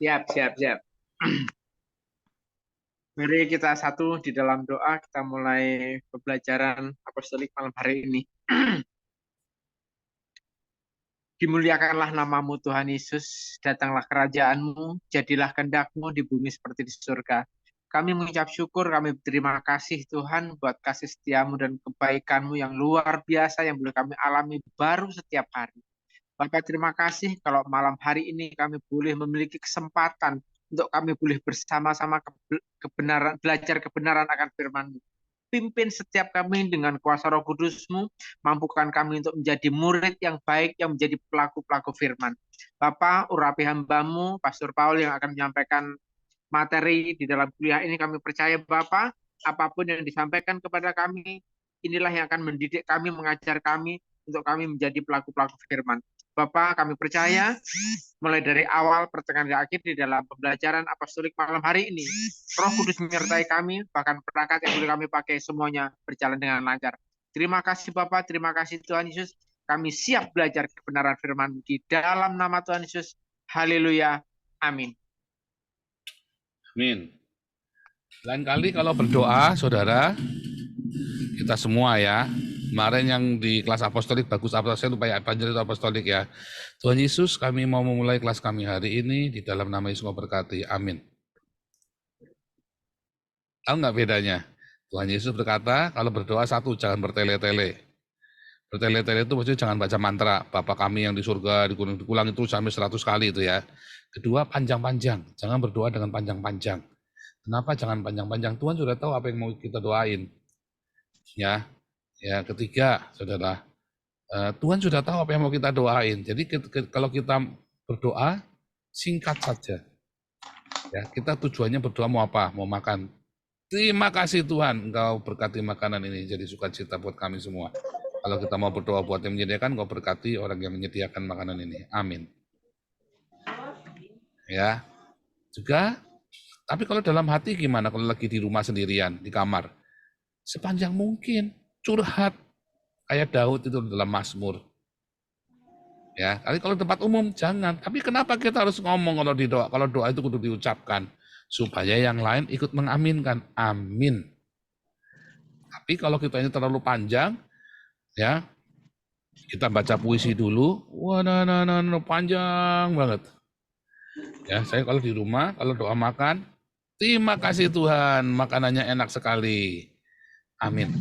Siap, siap, siap. Mari kita satu di dalam doa, kita mulai pembelajaran apostolik malam hari ini. Dimuliakanlah namamu Tuhan Yesus, datanglah kerajaanmu, jadilah kehendak-mu di bumi seperti di surga. Kami mengucap syukur, kami berterima kasih Tuhan buat kasih setiamu dan kebaikanmu yang luar biasa yang boleh kami alami baru setiap hari. Bapak terima kasih kalau malam hari ini kami boleh memiliki kesempatan untuk kami boleh bersama-sama kebenaran, belajar kebenaran akan firman-Mu. Pimpin setiap kami dengan kuasa Roh Kudus-Mu, mampukan kami untuk menjadi murid yang baik, yang menjadi pelaku-pelaku firman. Bapak, urapi hamba-Mu, Pastor Paul yang akan menyampaikan materi di dalam kuliah ini, kami percaya Bapak, apapun yang disampaikan kepada kami, inilah yang akan mendidik kami, mengajar kami, untuk kami menjadi pelaku-pelaku firman. Bapak, kami percaya mulai dari awal pertengahan hingga akhir di dalam pembelajaran apostolik malam hari ini, Roh Kudus menyertai kami, bahkan perangkat yang boleh kami pakai semuanya berjalan dengan lancar. Terima kasih Bapak, terima kasih Tuhan Yesus. Kami siap belajar kebenaran firman di dalam nama Tuhan Yesus. Haleluya. Amin. Amin. Lain kali kalau berdoa, saudara, kita semua ya. Kemarin yang di kelas apostolik bagus, apa saya lupa ya, Evangelis apostolik ya. Tuhan Yesus, kami mau memulai kelas kami hari ini di dalam nama Yesus berkati. Amin. Tahu nggak bedanya? Tuhan Yesus berkata, kalau berdoa satu, jangan bertele-tele. Bertele-tele itu maksudnya jangan baca mantra, Bapa kami yang di surga, diulang itu sampai 100 kali itu ya. Kedua, panjang-panjang. Jangan berdoa dengan panjang-panjang. Kenapa jangan panjang-panjang? Tuhan sudah tahu apa yang mau kita doain. Ya, ketiga, saudara, Tuhan sudah tahu apa yang mau kita doain. Jadi kalau kita berdoa, singkat saja. Ya, kita tujuannya berdoa mau apa? Mau makan. Terima kasih Tuhan, Engkau berkati makanan ini jadi sukacita buat kami semua. Kalau kita mau berdoa buat yang menyediakan, Engkau berkati orang yang menyediakan makanan ini. Amin. Ya, juga. Tapi kalau dalam hati gimana? Kalau lagi di rumah sendirian, di kamar, sepanjang mungkin curhat kayak Daud itu dalam Mazmur. Ya, tapi kalau tempat umum jangan. Tapi kenapa kita harus ngomong kalau di doa? Kalau doa itu kudu diucapkan supaya yang lain ikut mengaminkan. Amin. Tapi kalau kita ini terlalu panjang, ya kita baca puisi dulu. Wah, panjang banget. Ya, saya kalau di rumah, kalau doa makan, terima kasih Tuhan, makanannya enak sekali. Amin.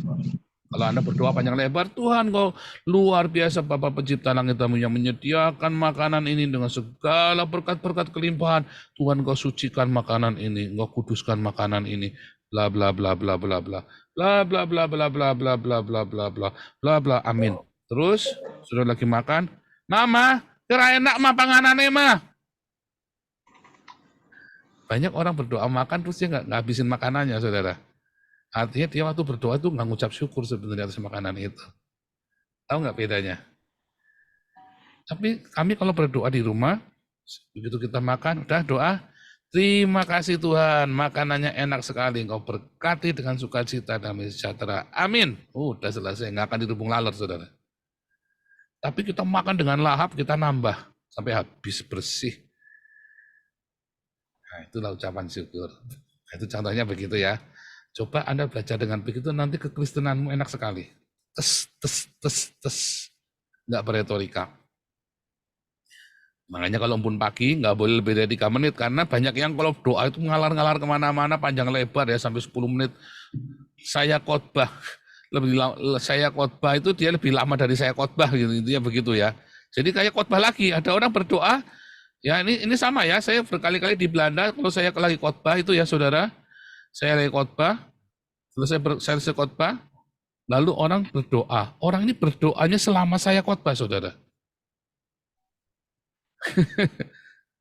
Kalau Anda berdoa panjang lebar, Tuhan kau luar biasa Bapa pencipta langit dan bumi yang menyediakan makanan ini dengan segala berkat-berkat kelimpahan. Tuhan kau sucikan makanan ini, kau kuduskan makanan ini. Bla bla bla bla bla bla. Bla bla bla bla bla bla bla bla bla bla bla bla. Amin. Terus sudah lagi makan, Mama, kira enak mah panganane mah. Banyak orang berdoa makan terus dia nggak habisin makanannya, saudara. Artinya dia waktu berdoa tuh nggak ngucap syukur sebenarnya atas makanan itu. Tahu nggak bedanya? Tapi kami kalau berdoa di rumah, begitu kita makan, udah doa, terima kasih Tuhan, makanannya enak sekali, Engkau berkati dengan sukacita dan sejahtera. Amin. Udah selesai, nggak akan dirubung laler, saudara. Tapi kita makan dengan lahap, kita nambah sampai habis bersih. Nah, itulah ucapan syukur. Nah, itu contohnya begitu ya. Coba Anda belajar dengan begitu, nanti kekristenanmu enak sekali. Tes, tes, tes, tes. Nggak beretorika. Makanya kalau pun pagi nggak boleh lebih dari 3 menit, karena banyak yang kalau doa itu ngalar-ngalar kemana-mana panjang lebar ya sampai 10 menit. Saya khotbah, saya khotbah itu dia lebih lama dari saya khotbah gitu, intinya begitu ya. Jadi kayak khotbah lagi, ada orang berdoa, ya ini sama ya, saya berkali-kali di Belanda kalau saya lagi khotbah itu ya saudara, saya lagi khotbah, selesai khotbah, lalu orang berdoa. Orang ini berdoanya selama saya khotbah, saudara.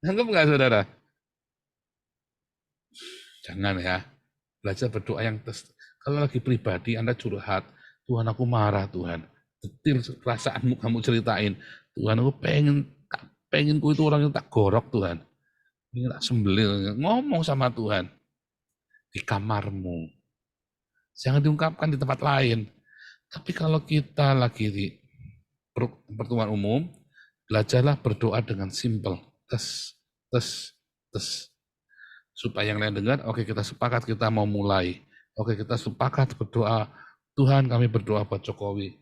Anggap nggak, saudara? Jangan ya. Belajar berdoa yang kalau lagi pribadi Anda curhat, Tuhan aku marah Tuhan. Detil perasaanmu kamu ceritain. Tuhan aku pengen ku itu orang yang tak gorok Tuhan. Ini tak sembelih. Ngomong sama Tuhan. Di kamarmu. Jangan diungkapkan di tempat lain. Tapi kalau kita lagi di pertemuan umum, belajarlah berdoa dengan simpel. Tes, tes, Terus supaya yang lain dengar, oke kita sepakat kita mau mulai. Oke kita sepakat berdoa, Tuhan kami berdoa buat Jokowi.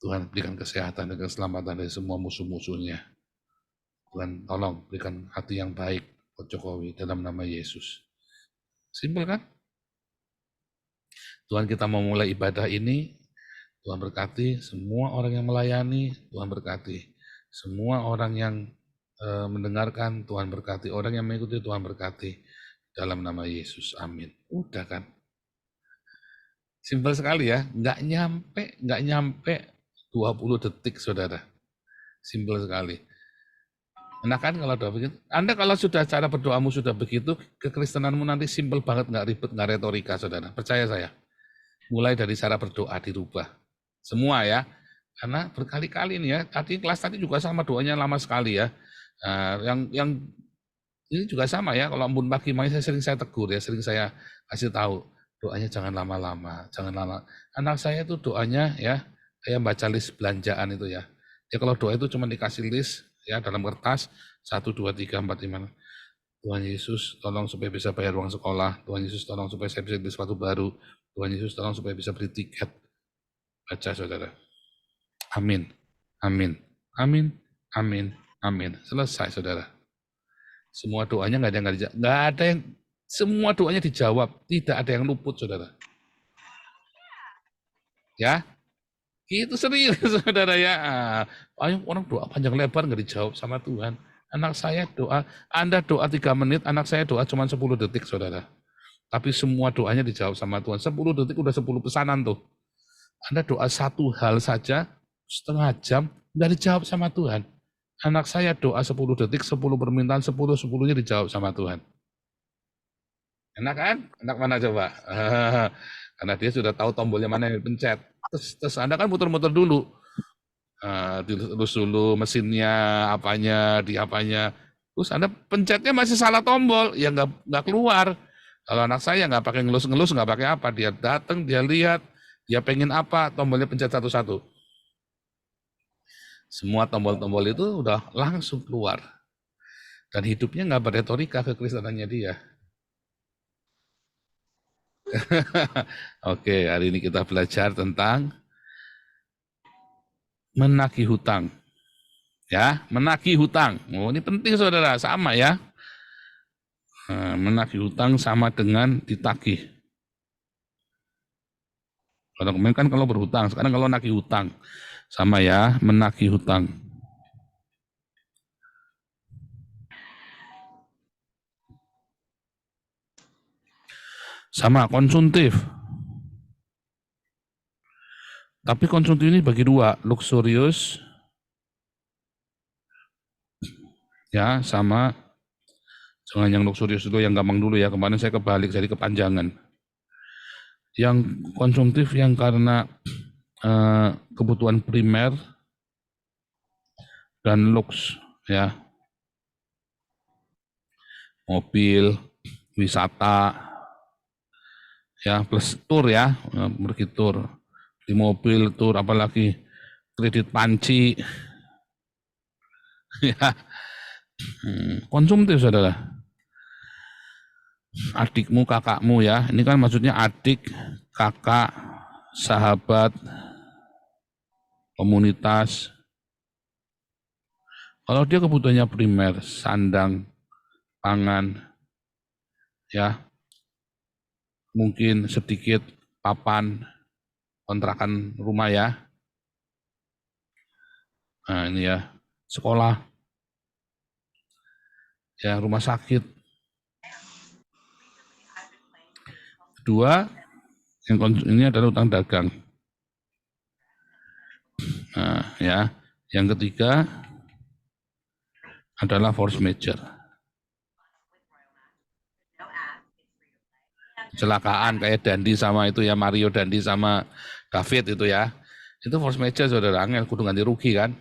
Tuhan berikan kesehatan dan keselamatan dari semua musuh-musuhnya. Tuhan tolong berikan hati yang baik buat Jokowi dalam nama Yesus. Simpel kan? Tuhan kita mau mulai ibadah ini, Tuhan berkati semua orang yang melayani, Tuhan berkati semua orang yang mendengarkan, Tuhan berkati orang yang mengikuti, Tuhan berkati dalam nama Yesus. Amin. Udah kan? Simpel sekali ya, nggak nyampe 20 detik saudara. Simpel sekali. Nah kan kalau doa begitu, Anda kalau sudah cara berdoamu sudah begitu, kekristenanmu nanti simpel banget, nggak ribet, nggak retorika saudara. Percaya saya. Mulai dari cara berdoa dirubah. Semua ya. Karena berkali-kali nih ya, tadi kelas tadi juga sama doanya lama sekali ya. Yang ini juga sama ya, kalau ampun pagi makanya sering saya tegur ya, sering saya kasih tahu, doanya jangan lama-lama, jangan lama. Anak saya itu doanya ya, kayak baca list belanjaan itu ya. Ya kalau doa itu cuma dikasih list ya dalam kertas 1, 2, 3, 4, 5. Tuhan Yesus tolong supaya bisa bayar uang sekolah. Tuhan Yesus tolong supaya saya bisa beli sepatu baru. Tuhan Yesus tolong supaya bisa beli tiket. Baca saudara. Amin. Amin. Amin. Amin. Amin. Selesai saudara. Semua doanya nggak ada yang semua doanya dijawab. Tidak ada yang luput saudara. Ya. Itu serius saudara ya. Ayo orang doa panjang lebar nggak dijawab sama Tuhan. Anak saya doa, Anda doa 3 menit, anak saya doa cuma 10 detik saudara. Tapi semua doanya dijawab sama Tuhan. 10 detik udah 10 pesanan tuh. Anda doa satu hal saja, setengah jam, nggak dijawab sama Tuhan. Anak saya doa 10 detik, 10 permintaan, 10-10-nya dijawab sama Tuhan. Enak kan? Enak mana coba? Karena dia sudah tahu tombolnya mana yang dipencet. Terus Anda kan muter-muter dulu. Terus dulu mesinnya, apanya, di apanya. Terus Anda pencetnya masih salah tombol, ya nggak keluar. Kalau anak saya nggak pakai ngelus-ngelus, nggak pakai apa. Dia datang, dia lihat, dia pengen apa, tombolnya pencet satu-satu. Semua tombol-tombol itu udah langsung keluar. Dan hidupnya nggak berretorika kekristenannya dia. Oke, hari ini kita belajar tentang menagih hutang. Ya, menagih hutang. Oh, ini penting saudara, sama ya. Menagih hutang sama dengan ditagih. Kalau kemarin kan kalau berhutang, sekarang kalau nagih hutang. Sama ya, menagih hutang. Sama, konsumtif. Tapi konsumtif ini bagi dua, luxurious, ya, sama, jangan yang luxurious dulu, yang gampang dulu ya, kemarin saya kebalik, jadi kepanjangan. Yang konsumtif yang karena kebutuhan primer dan lux, ya, mobil, wisata, ya, plus tur ya, pergi tur, di mobil tur, apalagi kredit panci, ya, konsumtif saudara. Adikmu, kakakmu ya, ini kan maksudnya adik, kakak, sahabat, komunitas. Kalau dia kebutuhannya primer, sandang, pangan, ya, mungkin sedikit papan, kontrakan rumah ya. Nah ini ya, sekolah, ya rumah sakit. Kedua, ini adalah utang dagang. Nah ya, yang ketiga adalah force major. Kecelakaan kayak Dandi sama itu ya, Mario Dandi sama David itu ya. Itu force major saudara, angel kudu ganti rugi kan.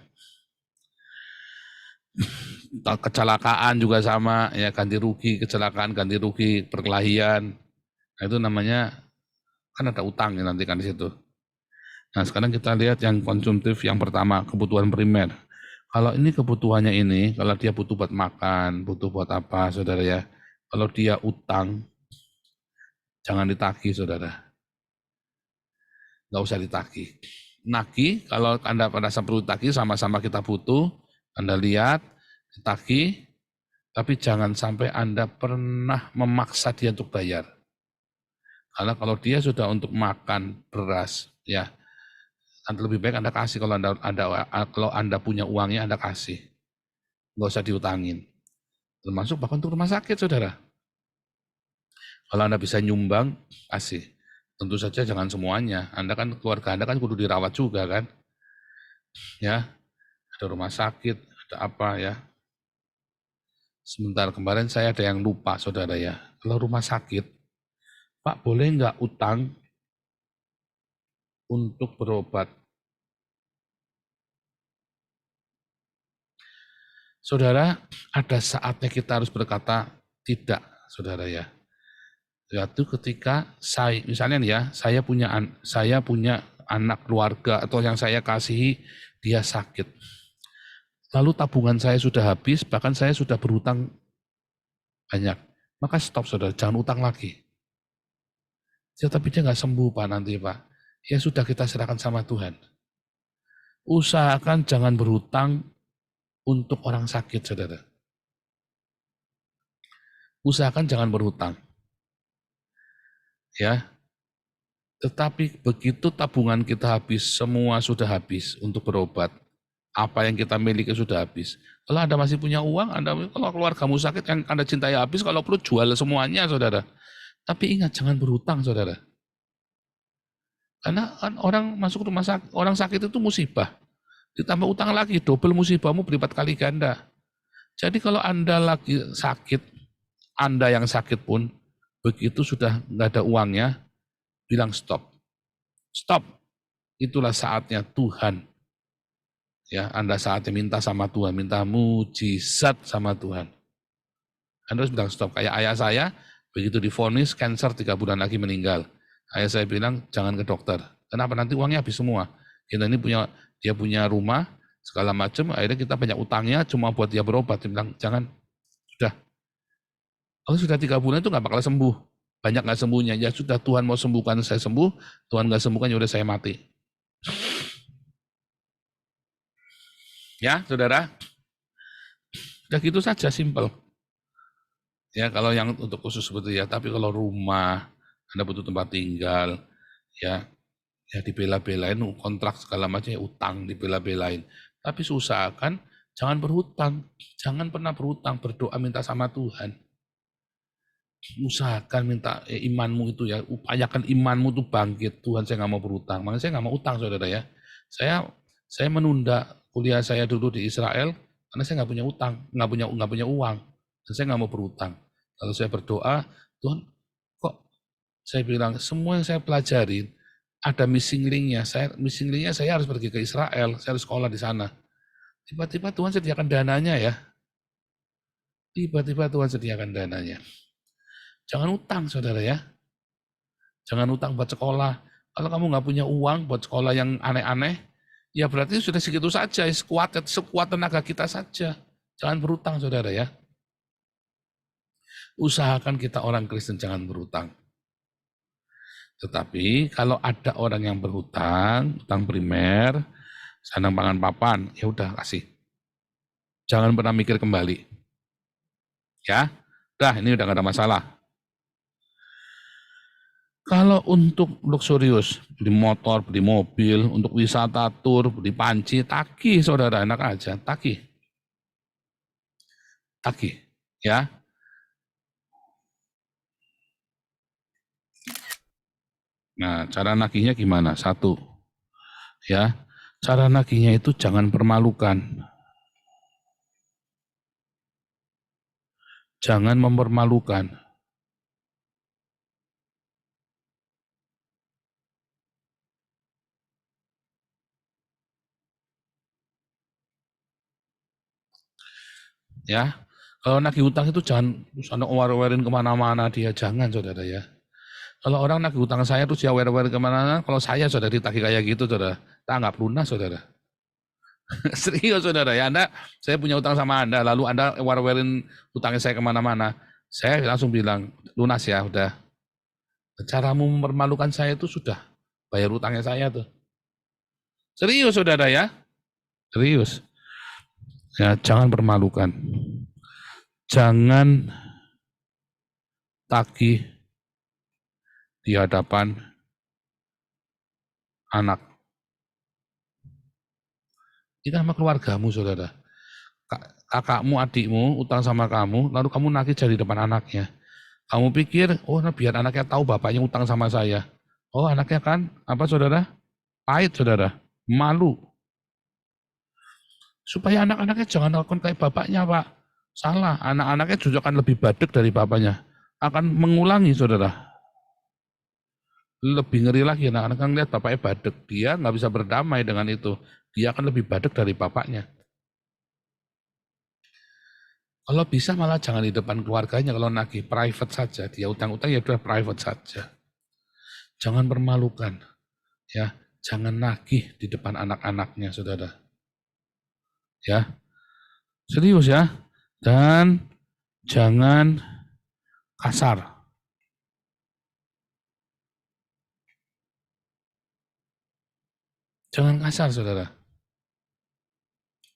Kecelakaan juga sama ya, ganti rugi, kecelakaan ganti rugi, perkelahian. Nah, itu namanya kan ada utang ya nanti kan di situ. Nah sekarang kita lihat yang konsumtif yang pertama, kebutuhan primer. Kalau ini kebutuhannya ini, kalau dia butuh buat makan, butuh buat apa, saudara ya. Kalau dia utang, jangan ditagih, saudara. Nggak usah ditagih. Nagih, kalau Anda pada saat perlu tagih, sama-sama kita butuh, Anda lihat, ditagih, tapi jangan sampai Anda pernah memaksa dia untuk bayar. Karena kalau dia sudah untuk makan beras, ya, lebih baik Anda kasih kalau Anda punya uangnya Anda kasih. Nggak usah diutangin. Termasuk bahkan untuk rumah sakit, saudara. Kalau Anda bisa nyumbang, kasih. Tentu saja jangan semuanya. Keluarga Anda kan kudu dirawat juga kan. Ya, ada rumah sakit, ada apa ya. Sebentar, kemarin saya ada yang lupa, saudara ya. Kalau rumah sakit, Pak boleh nggak utang untuk berobat? Saudara, ada saatnya kita harus berkata tidak, saudara ya. Yaitu ketika misalnya ya, saya punya anak keluarga atau yang saya kasihi dia sakit. Lalu tabungan saya sudah habis, bahkan saya sudah berhutang banyak. Maka stop, saudara, jangan utang lagi. Ya, tapi dia nggak sembuh, Pak, nanti, Pak. Ya sudah, kita serahkan sama Tuhan. Usahakan jangan berhutang untuk orang sakit, saudara. Usahakan jangan berhutang. Ya, tetapi begitu tabungan kita habis, semua sudah habis untuk berobat. Apa yang kita miliki sudah habis. Kalau Anda masih punya uang, kalau keluargamu sakit, yang Anda cintai habis, kalau perlu jual semuanya, saudara. Tapi ingat, jangan berhutang, saudara. Karena kan orang masuk rumah sakit, orang sakit itu musibah. Ditambah utang lagi, double musibahmu berlipat kali ganda. Jadi kalau Anda lagi sakit, Anda yang sakit pun, begitu sudah nggak ada uangnya, bilang stop. Stop. Itulah saatnya Tuhan. Ya, Anda saatnya minta sama Tuhan, minta mujizat sama Tuhan. Anda harus bilang stop. Kayak ayah saya, begitu divonis kanker 3 bulan lagi meninggal. Ayah saya bilang jangan ke dokter. Kenapa? Nanti uangnya habis semua. Kita ini dia punya rumah segala macam. Akhirnya kita banyak utangnya cuma buat dia berobat. Dia bilang jangan. Sudah. Kalau sudah 3 bulan itu nggak bakal sembuh. Banyak nggak sembuhnya. Ya sudah, Tuhan mau sembuhkan saya sembuh. Tuhan nggak sembuhkan ya udah saya mati. Ya, saudara. Udah gitu saja, simple. Ya, kalau yang untuk khusus seperti ya. Tapi kalau rumah, Anda butuh tempat tinggal, ya dibela-belain, kontrak segala macam, ya utang dibela-belain. Tapi usahakan jangan berhutang, jangan pernah berhutang, berdoa minta sama Tuhan. Usahakan minta imanmu itu ya, upayakan imanmu itu bangkit. Tuhan, saya nggak mau berhutang, makanya saya nggak mau utang, saudara ya. Saya menunda kuliah saya dulu di Israel karena saya nggak punya utang, nggak punya uang, dan saya nggak mau berhutang. Kalau saya berdoa, Tuhan, kok saya bilang semua yang saya pelajari ada missing link-nya. Saya harus pergi ke Israel, saya harus sekolah di sana. Tiba-tiba Tuhan sediakan dananya ya. Tiba-tiba Tuhan sediakan dananya. Jangan utang, saudara ya. Jangan utang buat sekolah. Kalau kamu nggak punya uang buat sekolah yang aneh-aneh, ya berarti sudah segitu saja, sekuat tenaga kita saja. Jangan berutang, saudara ya. Usahakan kita orang Kristen jangan berutang. Tetapi kalau ada orang yang berhutang, utang primer, sandang pangan papan, ya udah kasih. Jangan pernah mikir kembali. Ya, ini udah gak ada masalah. Kalau untuk luxurious, beli motor, beli mobil, untuk wisata tur, beli panci, tagih, saudara, enak aja, tagih. Tagih, ya. Nah, cara nagihnya gimana? 1, ya, cara nagihnya itu jangan permalukan. Jangan mempermalukan. Ya, kalau nagih utang itu jangan awar-awarin kemana-mana dia, jangan, saudara ya. Kalau orang nagih utang saya terus dia awar-awarin kemana-mana, kalau saya sudah ditagih kayak gitu, saudara, tak anggap lunas, saudara. Serius saudara ya, saya punya utang sama Anda, lalu Anda war-warin utangnya saya kemana-mana. Saya langsung bilang, lunas ya, udah. Caramu mempermalukan saya itu sudah bayar utangnya saya tuh. Serius saudara ya, serius. Ya, jangan permalukan. Jangan tagih di hadapan anak. Ini sama keluargamu saudara. Kakakmu, adikmu utang sama kamu, lalu kamu nagih jadi depan anaknya. Kamu pikir, oh nah biar anaknya tahu bapaknya utang sama saya. Oh anaknya kan, apa saudara? Pahit saudara, malu. Supaya anak-anaknya jangan lakukan kayak bapaknya Pak. Salah, anak-anaknya justru akan lebih badek dari bapaknya. Akan mengulangi saudara. Lebih ngeri lagi, anak-anak kan lihat bapaknya badek. Dia nggak bisa berdamai dengan itu. Dia akan lebih badek dari bapaknya. Kalau bisa malah jangan di depan keluarganya, kalau nagih private saja. Dia utang-utang ya udah private saja. Jangan permalukan, ya. Jangan nagih di depan anak-anaknya, saudara. Ya, serius ya. Dan jangan kasar. Jangan kasar, saudara.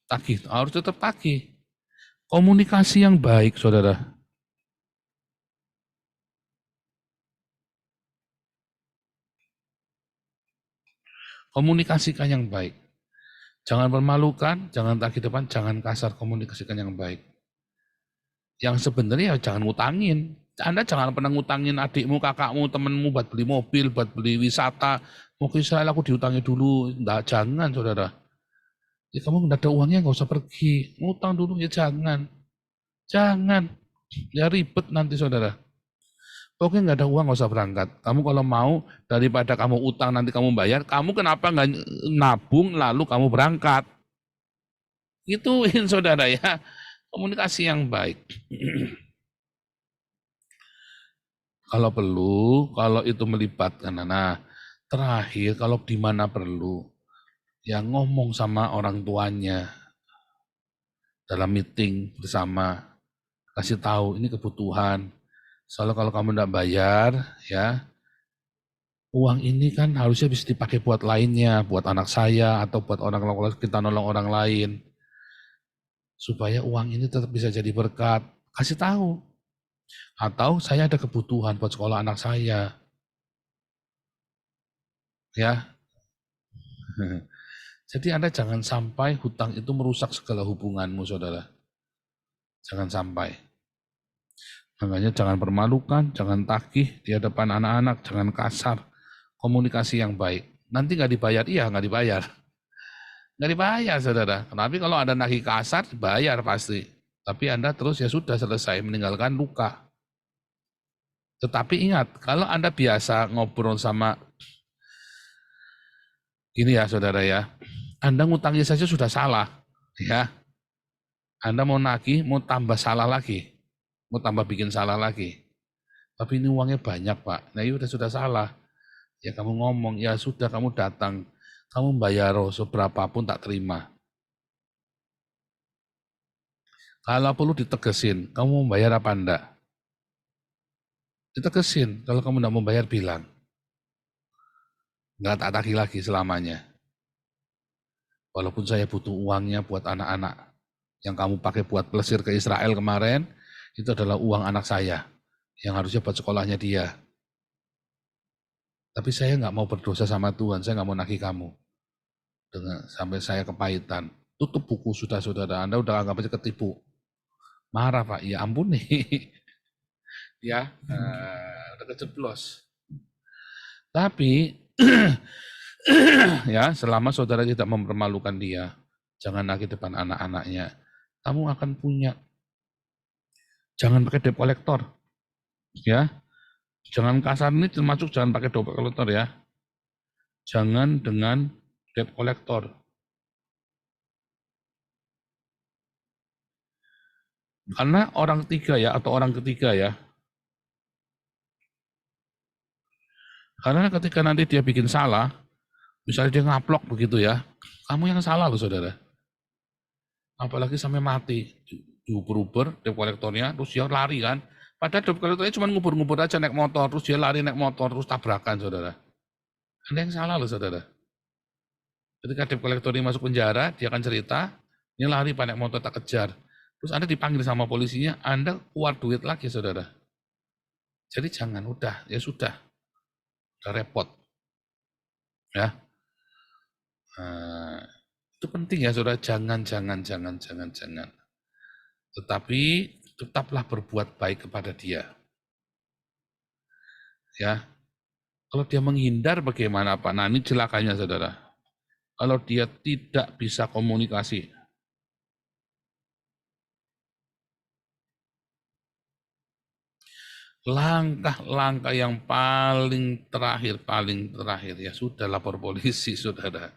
Tagih, harus tetap tagih. Komunikasi yang baik, saudara. Komunikasikan yang baik. Jangan permalukan, jangan tagih depan, jangan kasar, komunikasikan yang baik. Yang sebenarnya jangan ngutangin. Anda jangan pernah ngutangin adikmu, kakakmu, temanmu buat beli mobil, buat beli wisata. Mau ke Israel aku diutangi dulu. Nggak, jangan saudara. Ya kamu nggak ada uangnya nggak usah pergi. Ngutang dulu ya jangan. Jangan. Ya ribet nanti saudara. Pokoknya nggak ada uang nggak usah berangkat. Kamu kalau mau daripada kamu utang nanti kamu bayar, kamu kenapa nggak nabung lalu kamu berangkat? Ituin saudara ya. Komunikasi yang baik. Kalau perlu, kalau itu melibatkan, nah terakhir kalau di mana perlu, ya ngomong sama orang tuanya dalam meeting bersama, kasih tahu ini kebutuhan. Soalnya kalau kamu tidak bayar, ya uang ini kan harusnya bisa dipakai buat lainnya, buat anak saya atau buat orang kita nolong orang lain, supaya uang ini tetap bisa jadi berkat. Kasih tahu. Atau saya ada kebutuhan buat sekolah anak saya, ya. Jadi Anda jangan sampai hutang itu merusak segala hubunganmu, saudara. Jangan sampai. Makanya jangan permalukan, jangan tagih di hadapan anak-anak, jangan kasar. Komunikasi yang baik. Nanti nggak dibayar, iya nggak dibayar. Nggak dibayar, saudara. Tapi kalau Anda nagih kasar, bayar pasti. Tapi Anda terus ya sudah selesai, meninggalkan luka. Tetapi ingat, kalau Anda biasa ngobrol sama, gini ya saudara ya, Anda ngutangi saja sudah salah. Ya, Anda mau nagih, mau tambah salah lagi. Mau tambah bikin salah lagi. Tapi ini uangnya banyak Pak. Nah ya sudah salah. Ya kamu ngomong, ya sudah kamu datang. Kamu bayar seberapa pun tak terima. Kalau perlu ditegesin, kamu mau bayar apa enggak? Ditegesin, kalau kamu enggak mau bayar bilang. Enggak tak tagih lagi selamanya. Walaupun saya butuh uangnya buat anak-anak. Yang kamu pakai buat plesir ke Israel kemarin, itu adalah uang anak saya. Yang harusnya buat sekolahnya dia. Tapi saya nggak mau berdosa sama Tuhan, saya nggak mau nagih kamu. Sampai saya kepahitan. Tutup buku sudah saudara, Anda udah anggap aja ketipu. Marah Pak, ya ampun nih. Ya, udah kejeblos. Tapi, ya selama saudara tidak mempermalukan dia, jangan lagi depan anak-anaknya. Kamu akan punya. Jangan pakai debt collector. Ya, jangan kasar ini termasuk jangan pakai debt collector ya. Jangan dengan debt collector. Karena orang ketiga ya, atau orang ketiga ya. Karena ketika nanti dia bikin salah, misalnya dia ngaplok begitu ya, kamu yang salah loh saudara. apalagi sampai mati. Diuber-uber debt kolektornya, terus dia lari kan. Padahal debt kolektornya cuma ngubur-ngubur aja naik motor, terus dia lari naik motor, terus tabrakan, saudara. Ada yang salah loh, saudara. Ketika debt kolektor ini masuk penjara, dia akan cerita, ini lari naik motor tak kejar. Terus Anda dipanggil sama polisinya, Anda keluar duit lagi, saudara. Jadi jangan, udah, ya sudah repot. Ya, nah, itu penting ya, saudara. Jangan. Tetapi tetaplah berbuat baik kepada dia. Ya, kalau dia menghindar bagaimana Pak? Nah ini celakanya saudara. Kalau dia tidak bisa komunikasi, langkah-langkah yang paling terakhir ya sudah lapor polisi saudara.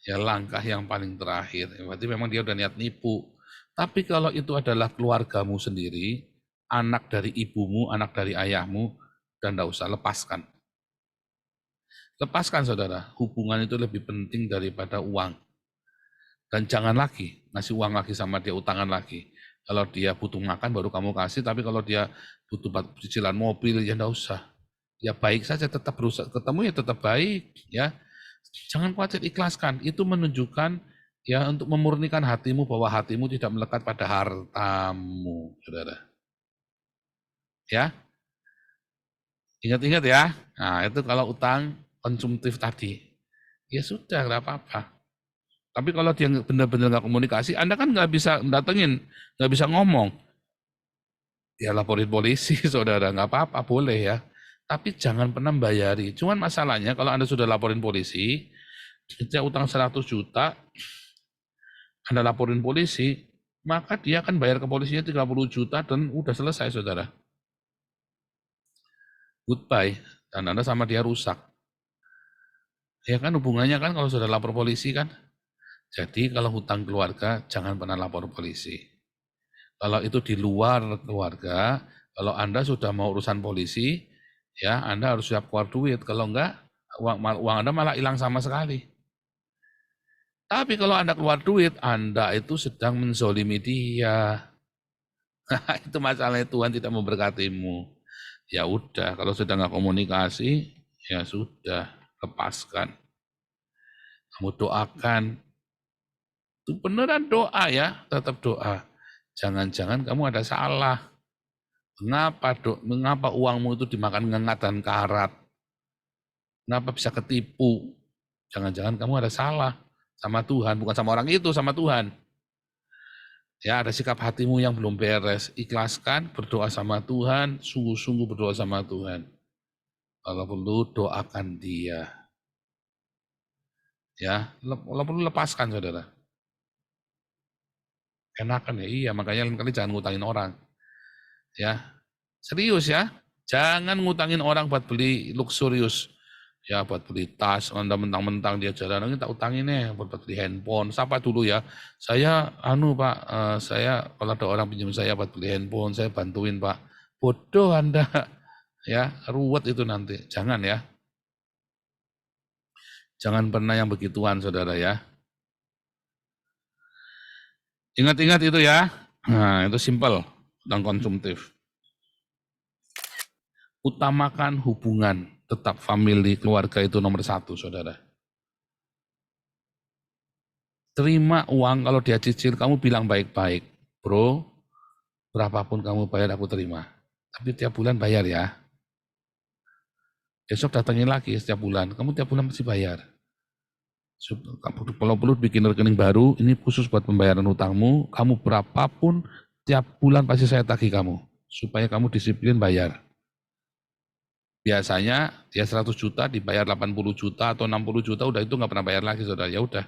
Ya langkah yang paling terakhir. Berarti memang dia udah niat nipu. Tapi kalau itu adalah keluargamu sendiri, anak dari ibumu, anak dari ayahmu, dan tidak usah lepaskan. Lepaskan saudara, hubungan itu lebih penting daripada uang. Dan jangan lagi ngasih uang lagi sama dia, utangan lagi. Kalau dia butuh makan baru kamu kasih, tapi kalau dia butuh cicilan mobil ya enggak usah. Ya baik saja, tetap berusaha ketemu ya tetap baik ya. Jangan khawatir, ikhlaskan. Itu menunjukkan ya untuk memurnikan hatimu bahwa hatimu tidak melekat pada hartamu, saudara. Ya, ingat-ingat ya. Nah itu kalau utang konsumtif tadi, ya sudah nggak apa-apa. Tapi kalau dia benar-benar nggak komunikasi, Anda kan nggak bisa datengin, nggak bisa ngomong. Ya laporin polisi, saudara, nggak apa-apa, boleh ya. Tapi jangan pernah bayari. Cuman masalahnya kalau Anda sudah laporin polisi, dia utang 100 juta, Anda laporin polisi, maka dia akan bayar ke polisinya 30 juta dan udah selesai, saudara. Goodbye. Dan Anda sama dia rusak. Ya kan hubungannya kan kalau sudah lapor polisi kan. Jadi kalau hutang keluarga, jangan pernah lapor polisi. Kalau itu di luar keluarga, kalau Anda sudah mau urusan polisi, ya Anda harus siap keluar duit. Kalau enggak, uang Anda malah hilang sama sekali. Tapi kalau Anda keluar duit, Anda itu sedang menzolimi dia. Itu masalahnya, Tuhan tidak memberkatimu. Ya udah, kalau sudah nggak komunikasi, ya sudah, lepaskan. Kamu doakan. Itu beneran doa ya, tetap doa. Jangan-jangan kamu ada salah. Mengapa uangmu itu dimakan ngengat dan karat? Kenapa bisa ketipu? Jangan-jangan kamu ada salah sama Tuhan, bukan sama orang itu, sama Tuhan. Ya, ada sikap hatimu yang belum beres. Ikhlaskan, berdoa sama Tuhan, sungguh-sungguh berdoa sama Tuhan. Kalau perlu, doakan dia. Ya, kalau perlu lepaskan, saudara. Enakan ya, iya, makanya lain kali jangan ngutangin orang. Ya, serius ya, jangan ngutangin orang buat beli luxurious. Ya, buat beli tas, Anda mentang-mentang dia jalan, tak utangin buat beli handphone. Siapa dulu ya? Saya, Pak, saya kalau ada orang pinjam saya buat beli handphone, saya bantuin Pak. Bodoh Anda, ya, ruwet itu nanti. Jangan ya. Jangan pernah yang begituan, saudara ya. Ingat-ingat itu ya. Nah, itu simpel tentang konsumtif. Utamakan hubungan, tetap family, keluarga itu nomor 1, saudara. Terima uang, kalau dia cicil, kamu bilang baik-baik. Bro, berapapun kamu bayar, aku terima. Tapi tiap bulan bayar ya. Besok datangin lagi setiap bulan, kamu tiap bulan mesti bayar. Kalau perlu bikin rekening baru, ini khusus buat pembayaran utangmu, kamu berapapun, tiap bulan pasti saya tagih kamu. Supaya kamu disiplin bayar. Biasanya dia 100 juta dibayar 80 juta atau 60 juta, udah itu nggak pernah bayar lagi, saudara. Ya udah,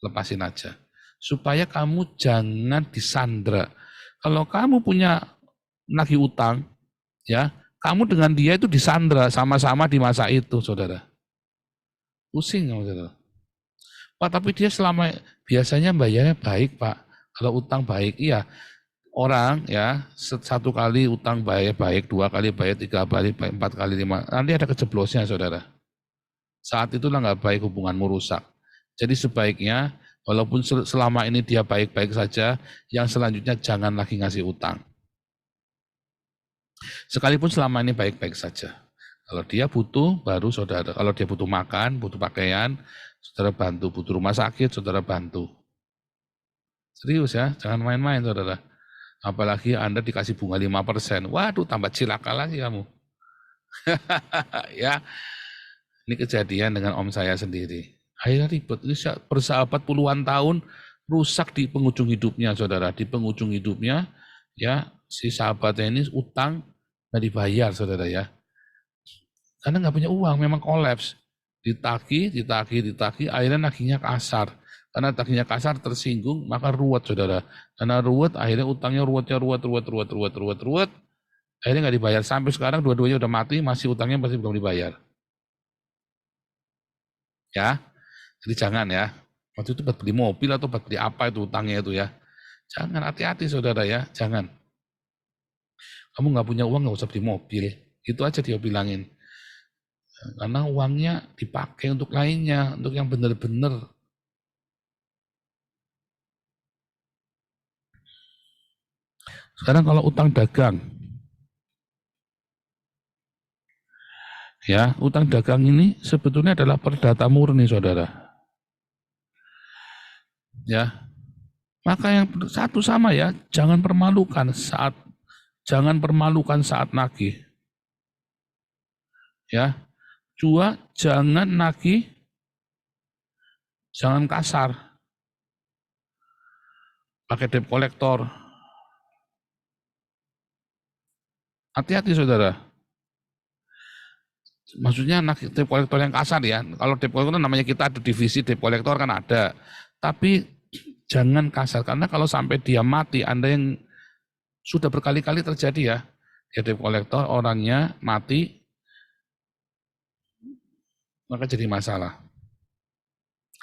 lepasin aja. Supaya kamu jangan disandra. Kalau kamu punya nagih utang, ya, kamu dengan dia itu disandra sama-sama di masa itu, saudara. Pusing, saudara. Pak, tapi dia selama biasanya bayarnya baik, Pak. Kalau utang baik, iya. Orang ya, 1 kali utang baik, 2 kali baik, 3 kali baik, 4 kali 5. Nanti ada kejeblosnya, saudara. Saat itulah nggak baik, hubunganmu rusak. Jadi sebaiknya Walaupun selama ini dia baik-baik saja, yang selanjutnya jangan lagi ngasih utang. Sekalipun selama ini baik-baik saja. Kalau dia butuh, baru saudara. Kalau dia butuh makan, butuh pakaian, saudara bantu. Butuh rumah sakit, saudara bantu. Serius ya, jangan main-main saudara. Apalagi Anda dikasih bunga 5%. Waduh, tambah cilaka lagi kamu. Ya, ini kejadian dengan om saya sendiri. Akhirnya ribet. Ini bersahabat puluhan tahun, rusak di penghujung hidupnya saudara. Di penghujung hidupnya, ya si sahabatnya ini utang nggak dibayar saudara ya. Karena nggak punya uang, memang kolaps. Ditagih, akhirnya nagihnya kasar. Karena tagihnya kasar, tersinggung, maka ruwet saudara. Karena ruwet, akhirnya utangnya ruwet. Akhirnya nggak dibayar. Sampai sekarang dua-duanya udah mati, masih utangnya masih belum dibayar. Ya, jadi jangan ya. Waktu itu buat beli mobil atau buat beli apa itu utangnya itu ya. Jangan, hati-hati saudara ya, jangan. Kamu nggak punya uang nggak usah beli mobil. Itu aja dia bilangin. Karena uangnya dipakai untuk lainnya, untuk yang benar-benar. Sekarang kalau utang dagang, ya utang dagang ini sebetulnya adalah perdata murni saudara. Ya, maka yang satu sama ya, jangan permalukan saat nagih. Ya, dua, jangan nagih, jangan kasar. Pakai debt collector. Hati-hati saudara. Maksudnya debt collector yang kasar ya. Kalau debt collector namanya kita ada divisi debt collector kan ada. Tapi jangan kasar, karena kalau sampai dia mati, Anda yang sudah berkali-kali terjadi ya, debt collector orangnya mati, maka jadi masalah.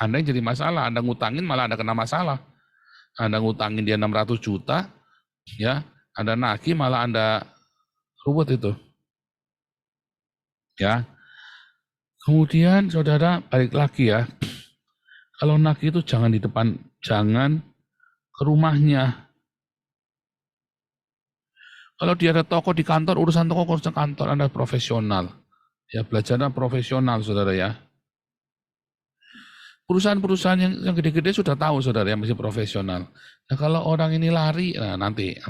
Anda yang jadi masalah, Anda ngutangin malah Anda kena masalah. Anda ngutangin dia 600 juta, ya, Anda nagih malah Anda ruwet itu. Ya. Kemudian saudara balik lagi ya. Kalau nagih itu jangan di depan, jangan ke rumahnya. Kalau dia ada toko di kantor, urusan toko, urusan kantor, Anda profesional. Ya, belajarnya profesional, saudara ya. Perusahaan-perusahaan yang gede-gede sudah tahu, saudara, yang masih profesional. Nah, kalau orang ini lari, nah nanti.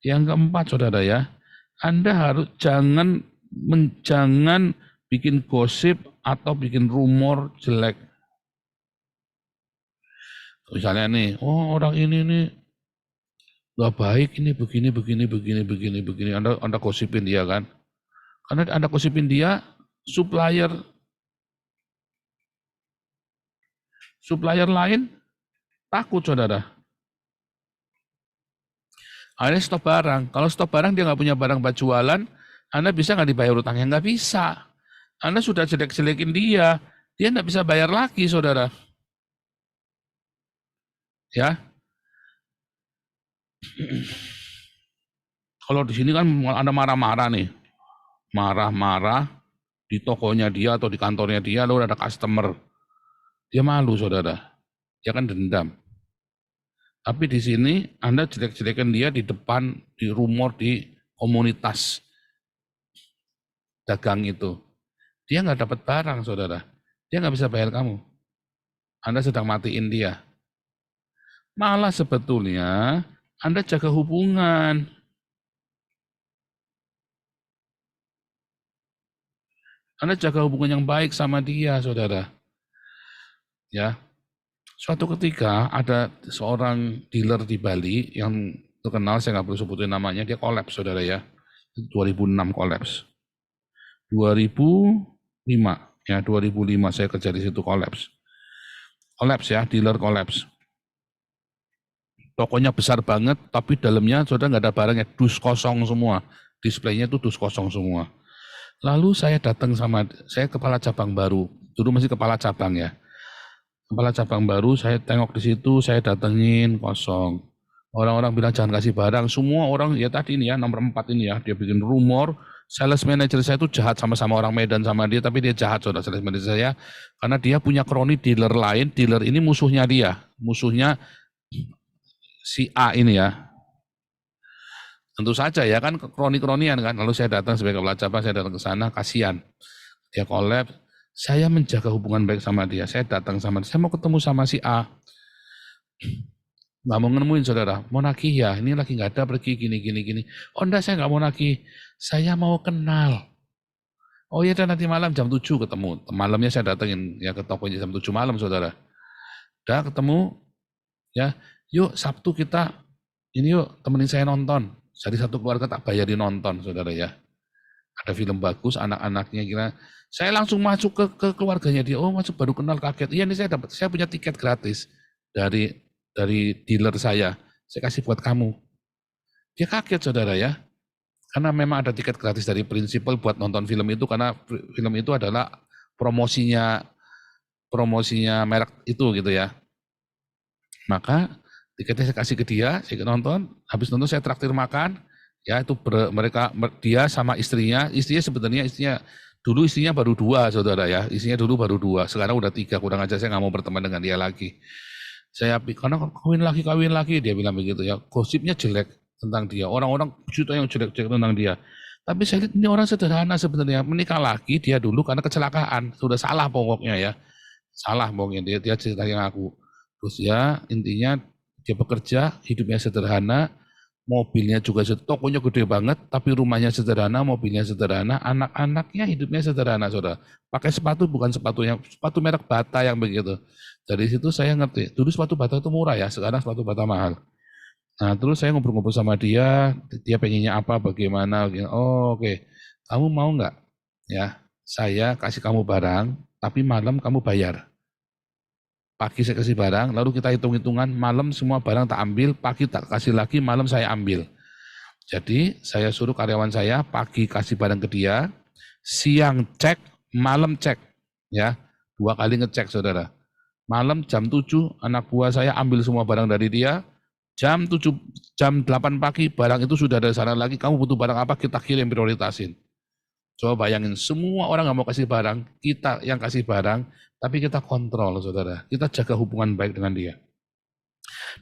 Yang keempat, saudara ya, Anda harus jangan bikin gosip atau bikin rumor jelek. Misalnya nih, oh orang ini nih gak baik, ini begini. Anda gosipin dia kan. Karena Anda gosipin dia, supplier lain takut saudara. Akhirnya stop barang. Kalau stop barang dia nggak punya barang buat jualan, Anda bisa nggak dibayar utangnya? Nggak bisa. Anda sudah jelek-jelekin dia nggak bisa bayar lagi saudara. Ya. Kalau di sini kan Anda marah-marah nih. Marah-marah di tokonya dia atau di kantornya dia, lalu ada customer. Dia malu saudara. Dia kan dendam. Tapi di sini Anda jelek-jelekan dia di depan, di rumor, di komunitas dagang itu. Dia nggak dapat barang, saudara. Dia nggak bisa bayar kamu. Anda sedang matiin dia. Malah sebetulnya Anda jaga hubungan. Anda jaga hubungan yang baik sama dia, saudara. Ya. Suatu ketika ada seorang dealer di Bali yang terkenal, saya nggak perlu sebutin namanya, dia kolaps saudara ya. 2006 kolaps. 2005 saya kerja di situ kolaps. Kolaps ya, dealer kolaps. Tokonya besar banget, tapi dalamnya saudara nggak ada barangnya, dus kosong semua. Displaynya itu dus kosong semua. Lalu saya datang saya kepala cabang baru, dulu masih kepala cabang ya. Kepala cabang baru, saya tengok di situ, saya datengin kosong. Orang-orang bilang jangan kasih barang, semua orang ya tadi ini ya nomor 4 ini ya, dia bikin rumor, Sales manager saya itu jahat, sama-sama orang Medan sama dia, tapi dia jahat saudara sales manager saya, karena dia punya kroni dealer lain, dealer ini musuhnya dia, musuhnya si A ini ya. Tentu saja ya kan kroni-kronian kan, lalu saya datang sebagai kepala cabang, saya datang ke sana, kasihan. Dia collab, saya menjaga hubungan baik sama dia, saya datang sama dia, saya mau ketemu sama si A. Nggak mau nemuin saudara, mau nagih ya, ini lagi nggak ada, pergi gini. Oh enggak, saya nggak mau nagih, saya mau kenal. Oh iya, dan nanti malam jam 7 ketemu. Malamnya saya datengin ya ke tokonya jam 7 malam saudara. Udah ketemu, ya yuk Sabtu kita, ini yuk temenin saya nonton. Jadi satu keluarga tak bayarin nonton saudara ya. Ada film bagus, anak-anaknya kira. Saya langsung masuk ke keluarganya dia. Oh masuk, baru kenal, kaget. Iya nih saya punya tiket gratis dari dealer saya kasih buat kamu. Dia kaget saudara ya, karena memang ada tiket gratis dari prinsipal buat nonton film itu, karena film itu adalah promosinya merek itu gitu ya. Maka tiketnya saya kasih ke dia, saya nonton, habis nonton saya traktir makan, ya itu dia sama istrinya sebenarnya dulu istrinya baru 2 saudara ya, istrinya dulu baru 2, sekarang udah 3, kurang aja saya nggak mau berteman dengan dia lagi. Saya karena kawin lagi, dia bilang begitu ya, gosipnya jelek tentang dia, orang-orang juta yang jelek-jelek tentang dia. Tapi saya lihat ini orang sederhana sebenarnya, menikah lagi dia dulu karena kecelakaan, sudah salah pokoknya ya, salah pokoknya dia cerita yang aku. Terus ya intinya dia bekerja, hidupnya sederhana, mobilnya juga, tokonya gede banget, tapi rumahnya sederhana, mobilnya sederhana, anak-anaknya hidupnya sederhana, saudara. Pakai sepatu bukan sepatu merek Bata yang begitu. Dari situ saya ngerti, dulu sepatu Bata itu murah ya, sekarang sepatu Bata mahal. Nah terus saya ngobrol-ngobrol sama dia pengennya apa, bagaimana, oh oke. Kamu mau nggak ya, saya kasih kamu barang, tapi malam kamu bayar. Pagi saya kasih barang, lalu kita hitung-hitungan, malam semua barang tak ambil, pagi tak kasih lagi, malam saya ambil. Jadi saya suruh karyawan saya, pagi kasih barang ke dia, siang cek, malam cek. Ya, 2 kali ngecek saudara. Malam jam 7, anak buah saya ambil semua barang dari dia, jam 7, jam 8 pagi, barang itu sudah ada di sana lagi, kamu butuh barang apa, kita kirim, prioritasin. Coba bayangin, semua orang nggak mau kasih barang, kita yang kasih barang, tapi kita kontrol, saudara. Kita jaga hubungan baik dengan dia.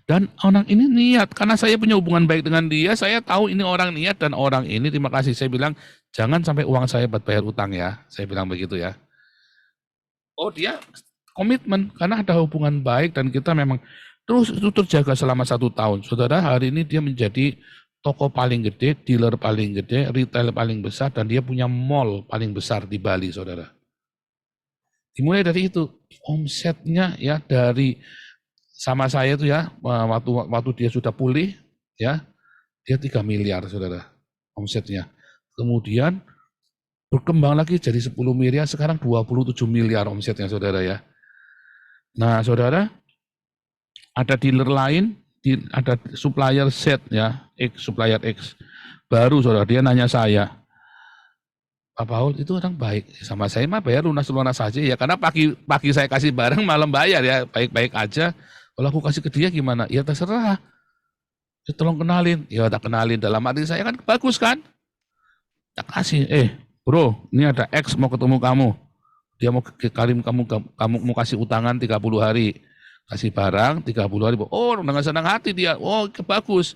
Dan orang ini niat, karena saya punya hubungan baik dengan dia, saya tahu ini orang niat, dan orang ini, terima kasih, saya bilang, jangan sampai uang saya buat bayar utang ya, saya bilang begitu ya. Oh dia komitmen, karena ada hubungan baik, dan kita memang terus itu terjaga selama 1 tahun. Saudara, hari ini dia menjadi toko paling gede, dealer paling gede, retail paling besar, dan dia punya mall paling besar di Bali, saudara. Dimulai dari itu, omsetnya ya dari sama saya itu ya, waktu dia sudah pulih, ya dia 3 miliar, saudara, omsetnya. Kemudian berkembang lagi jadi 10 miliar, sekarang 27 miliar omsetnya, saudara ya. Nah, saudara, ada dealer lain, ada supplier Z ya, supplier X. Baru saudara, dia nanya saya, Pak Paul itu orang baik, sama saya mah bayar lunas-lunas saja ya, karena pagi saya kasih barang, malam bayar ya, baik-baik aja. Kalau aku kasih ke dia gimana? Ya terserah. Ya, tolong kenalin. Ya tak kenalin, dalam arti saya kan bagus kan? Tak kasih, bro, ini ada X mau ketemu kamu. Dia mau kamu mau kasih utangan 30 hari. Kasih barang 30 hari. Oh, dengan senang hati dia. Oh, bagus.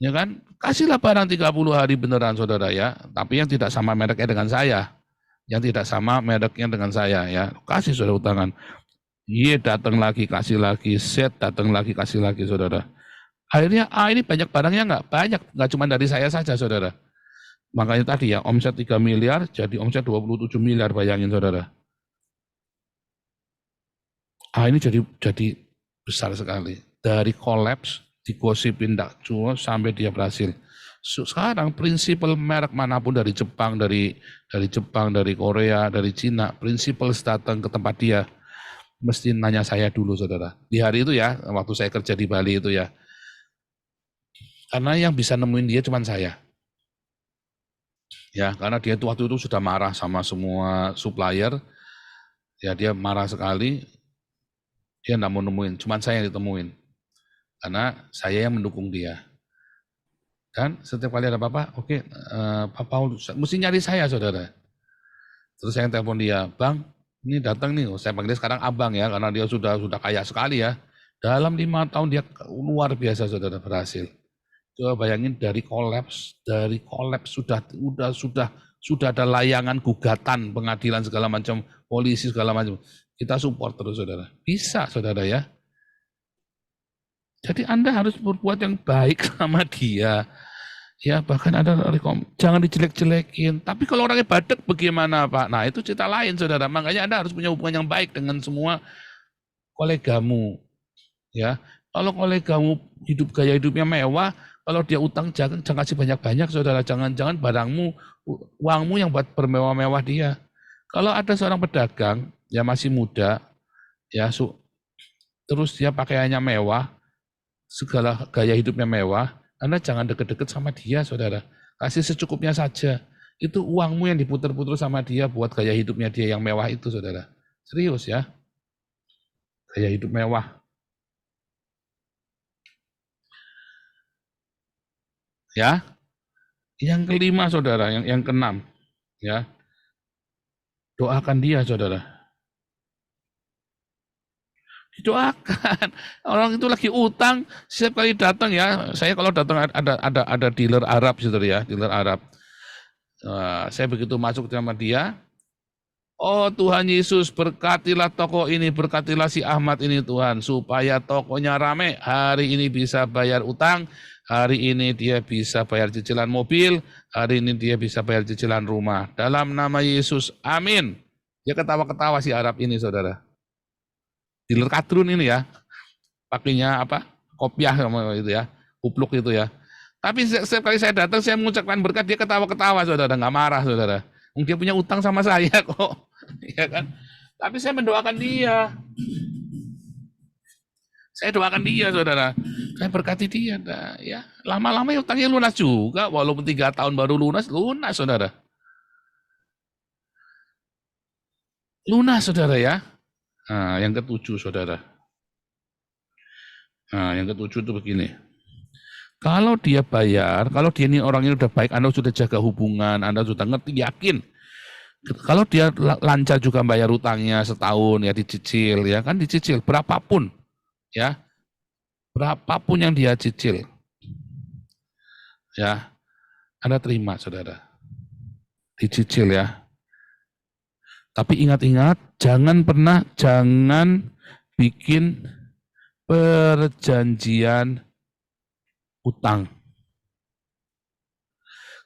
Ya kan? Kasihlah barang 30 hari beneran saudara ya. Tapi yang tidak sama mereknya dengan saya. Yang tidak sama mereknya dengan saya ya. Kasih saudara utangan. Iya datang lagi, kasih lagi. Z datang lagi, kasih lagi saudara. Akhirnya ini banyak barangnya nggak? Banyak. Nggak cuma dari saya saja saudara. Makanya tadi ya omset 3 miliar jadi omset 27 miliar, bayangin saudara. Ini jadi besar sekali. Dari kolaps, digosipin tak cuma sampai dia berhasil. Sekarang prinsipal merek manapun dari Jepang, dari Korea, dari Cina, prinsipal datang ke tempat dia mesti nanya saya dulu saudara. Di hari itu ya, waktu saya kerja di Bali itu ya. Karena yang bisa nemuin dia cuma saya. Ya, karena dia waktu itu sudah marah sama semua supplier. Ya, dia marah sekali. Dia enggak mau nemuin, cuma saya yang ditemuin. Karena saya yang mendukung dia. Dan setiap kali ada apa-apa, oke, Pak Paulus, mesti nyari saya, saudara. Terus saya telepon dia, Bang, ini datang nih, saya panggil sekarang Abang ya, karena dia sudah kaya sekali ya. Dalam 5 tahun dia luar biasa, saudara, berhasil. Coba bayangin dari kolaps sudah ada layangan gugatan pengadilan segala macam, polisi segala macam. Kita support terus, saudara. Bisa, saudara ya. Jadi Anda harus berbuat yang baik sama dia. Ya, bahkan ada jangan dijelek-jelekin. Tapi kalau orangnya badek bagaimana, Pak? Nah, itu cerita lain, saudara. Makanya Anda harus punya hubungan yang baik dengan semua kolegamu. Ya, kalau kolegamu gaya hidupnya mewah, kalau dia utang jangan kasih banyak-banyak, saudara. Jangan barangmu, uangmu yang buat bermewah-mewah dia. Kalau ada seorang pedagang yang masih muda, ya, terus dia pakaiannya mewah, segala gaya hidupnya mewah, Anda jangan deket-deket sama dia, saudara. Kasih secukupnya saja. Itu uangmu yang diputer-puter sama dia buat gaya hidupnya dia yang mewah itu, saudara. Serius ya. Gaya hidup mewah. Ya. Yang kelima, saudara, yang keenam, ya. Doakan dia, saudara. Didoakan. Orang itu lagi utang, setiap kali datang ya, saya kalau datang ada dealer Arab, saudara ya, dealer Arab. Saya begitu masuk sama dia, oh Tuhan Yesus, berkatilah toko ini, berkatilah si Ahmad ini Tuhan, supaya tokonya rame, hari ini bisa bayar utang, hari ini dia bisa bayar cicilan mobil, hari ini dia bisa bayar cicilan rumah. Dalam nama Yesus, amin. Dia ketawa-ketawa si Arab ini, saudara. Dealer kadrun ini ya, pakainya apa? Kopiah sama itu ya, kupluk itu ya. Tapi setiap kali saya datang, saya mengucapkan berkat, dia ketawa-ketawa, saudara, nggak marah, saudara. Dia punya utang sama saya kok, ya kan? Tapi saya mendoakan dia. Saya doakan dia, saudara. Saya berkati dia, nah, ya. Lama-lama utangnya lunas juga, walaupun 3 tahun baru lunas, saudara. Lunas, saudara ya. Nah, yang ketujuh, saudara. Nah, yang ketujuh itu begini. Kalau dia bayar, kalau dia ini orangnya udah baik, Anda sudah jaga hubungan, Anda sudah ngerti, yakin. Kalau dia lancar juga bayar utangnya setahun, ya dicicil, ya kan dicicil, berapapun. Ya, berapapun yang dia cicil. Ya, Anda terima, saudara. Dicicil ya. Tapi ingat-ingat, jangan bikin perjanjian utang.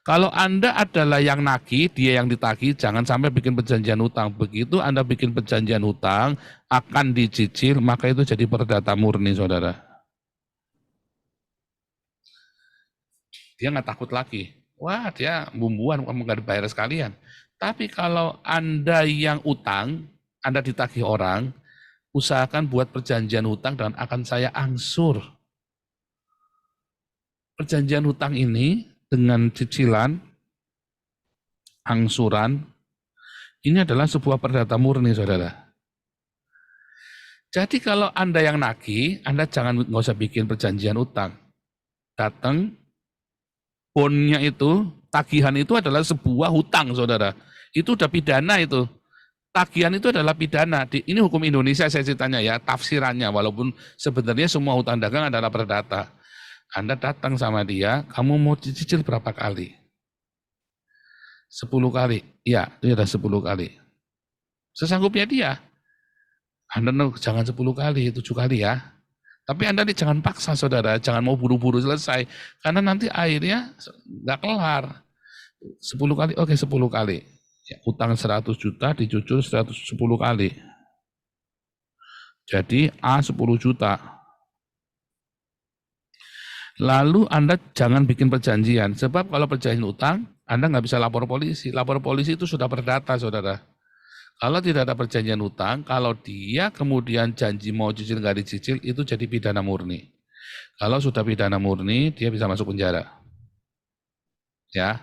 Kalau Anda adalah yang nagih, dia yang ditagih, jangan sampai bikin perjanjian utang. Begitu Anda bikin perjanjian utang, akan dicicil, maka itu jadi perdata murni, saudara. Dia nggak takut lagi. Wah, dia bumbuan, kamu nggak dibayar sekalian. Tapi kalau Anda yang utang, Anda ditagih orang, usahakan buat perjanjian hutang dan akan saya angsur. Perjanjian hutang ini dengan cicilan, angsuran, ini adalah sebuah perdata murni, saudara. Jadi kalau Anda yang nagih, Anda nggak usah bikin perjanjian hutang. Datang, bonnya itu, tagihan itu adalah sebuah hutang, saudara. Itu udah pidana itu. Tagihan itu adalah pidana. Ini hukum Indonesia saya ceritanya ya, tafsirannya. Walaupun sebenarnya semua hutang dagang adalah perdata. Anda datang sama dia, kamu mau cicil berapa kali? 10 kali. Ya, itu ada 10 kali. Sesanggupnya dia. Anda jangan 10 kali, 7 kali ya. Tapi Anda jangan paksa, saudara. Jangan mau buru-buru selesai. Karena nanti akhirnya nggak kelar. 10 kali, oke 10 kali. Ya, utang 100 juta dicucur 110 kali. Jadi A 10 juta. Lalu Anda jangan bikin perjanjian. Sebab kalau perjanjian utang, Anda nggak bisa lapor polisi. Lapor polisi itu sudah perdata, saudara. Kalau tidak ada perjanjian utang, kalau dia kemudian janji mau cicil nggak dicicil, itu jadi pidana murni. Kalau sudah pidana murni, dia bisa masuk penjara. Ya,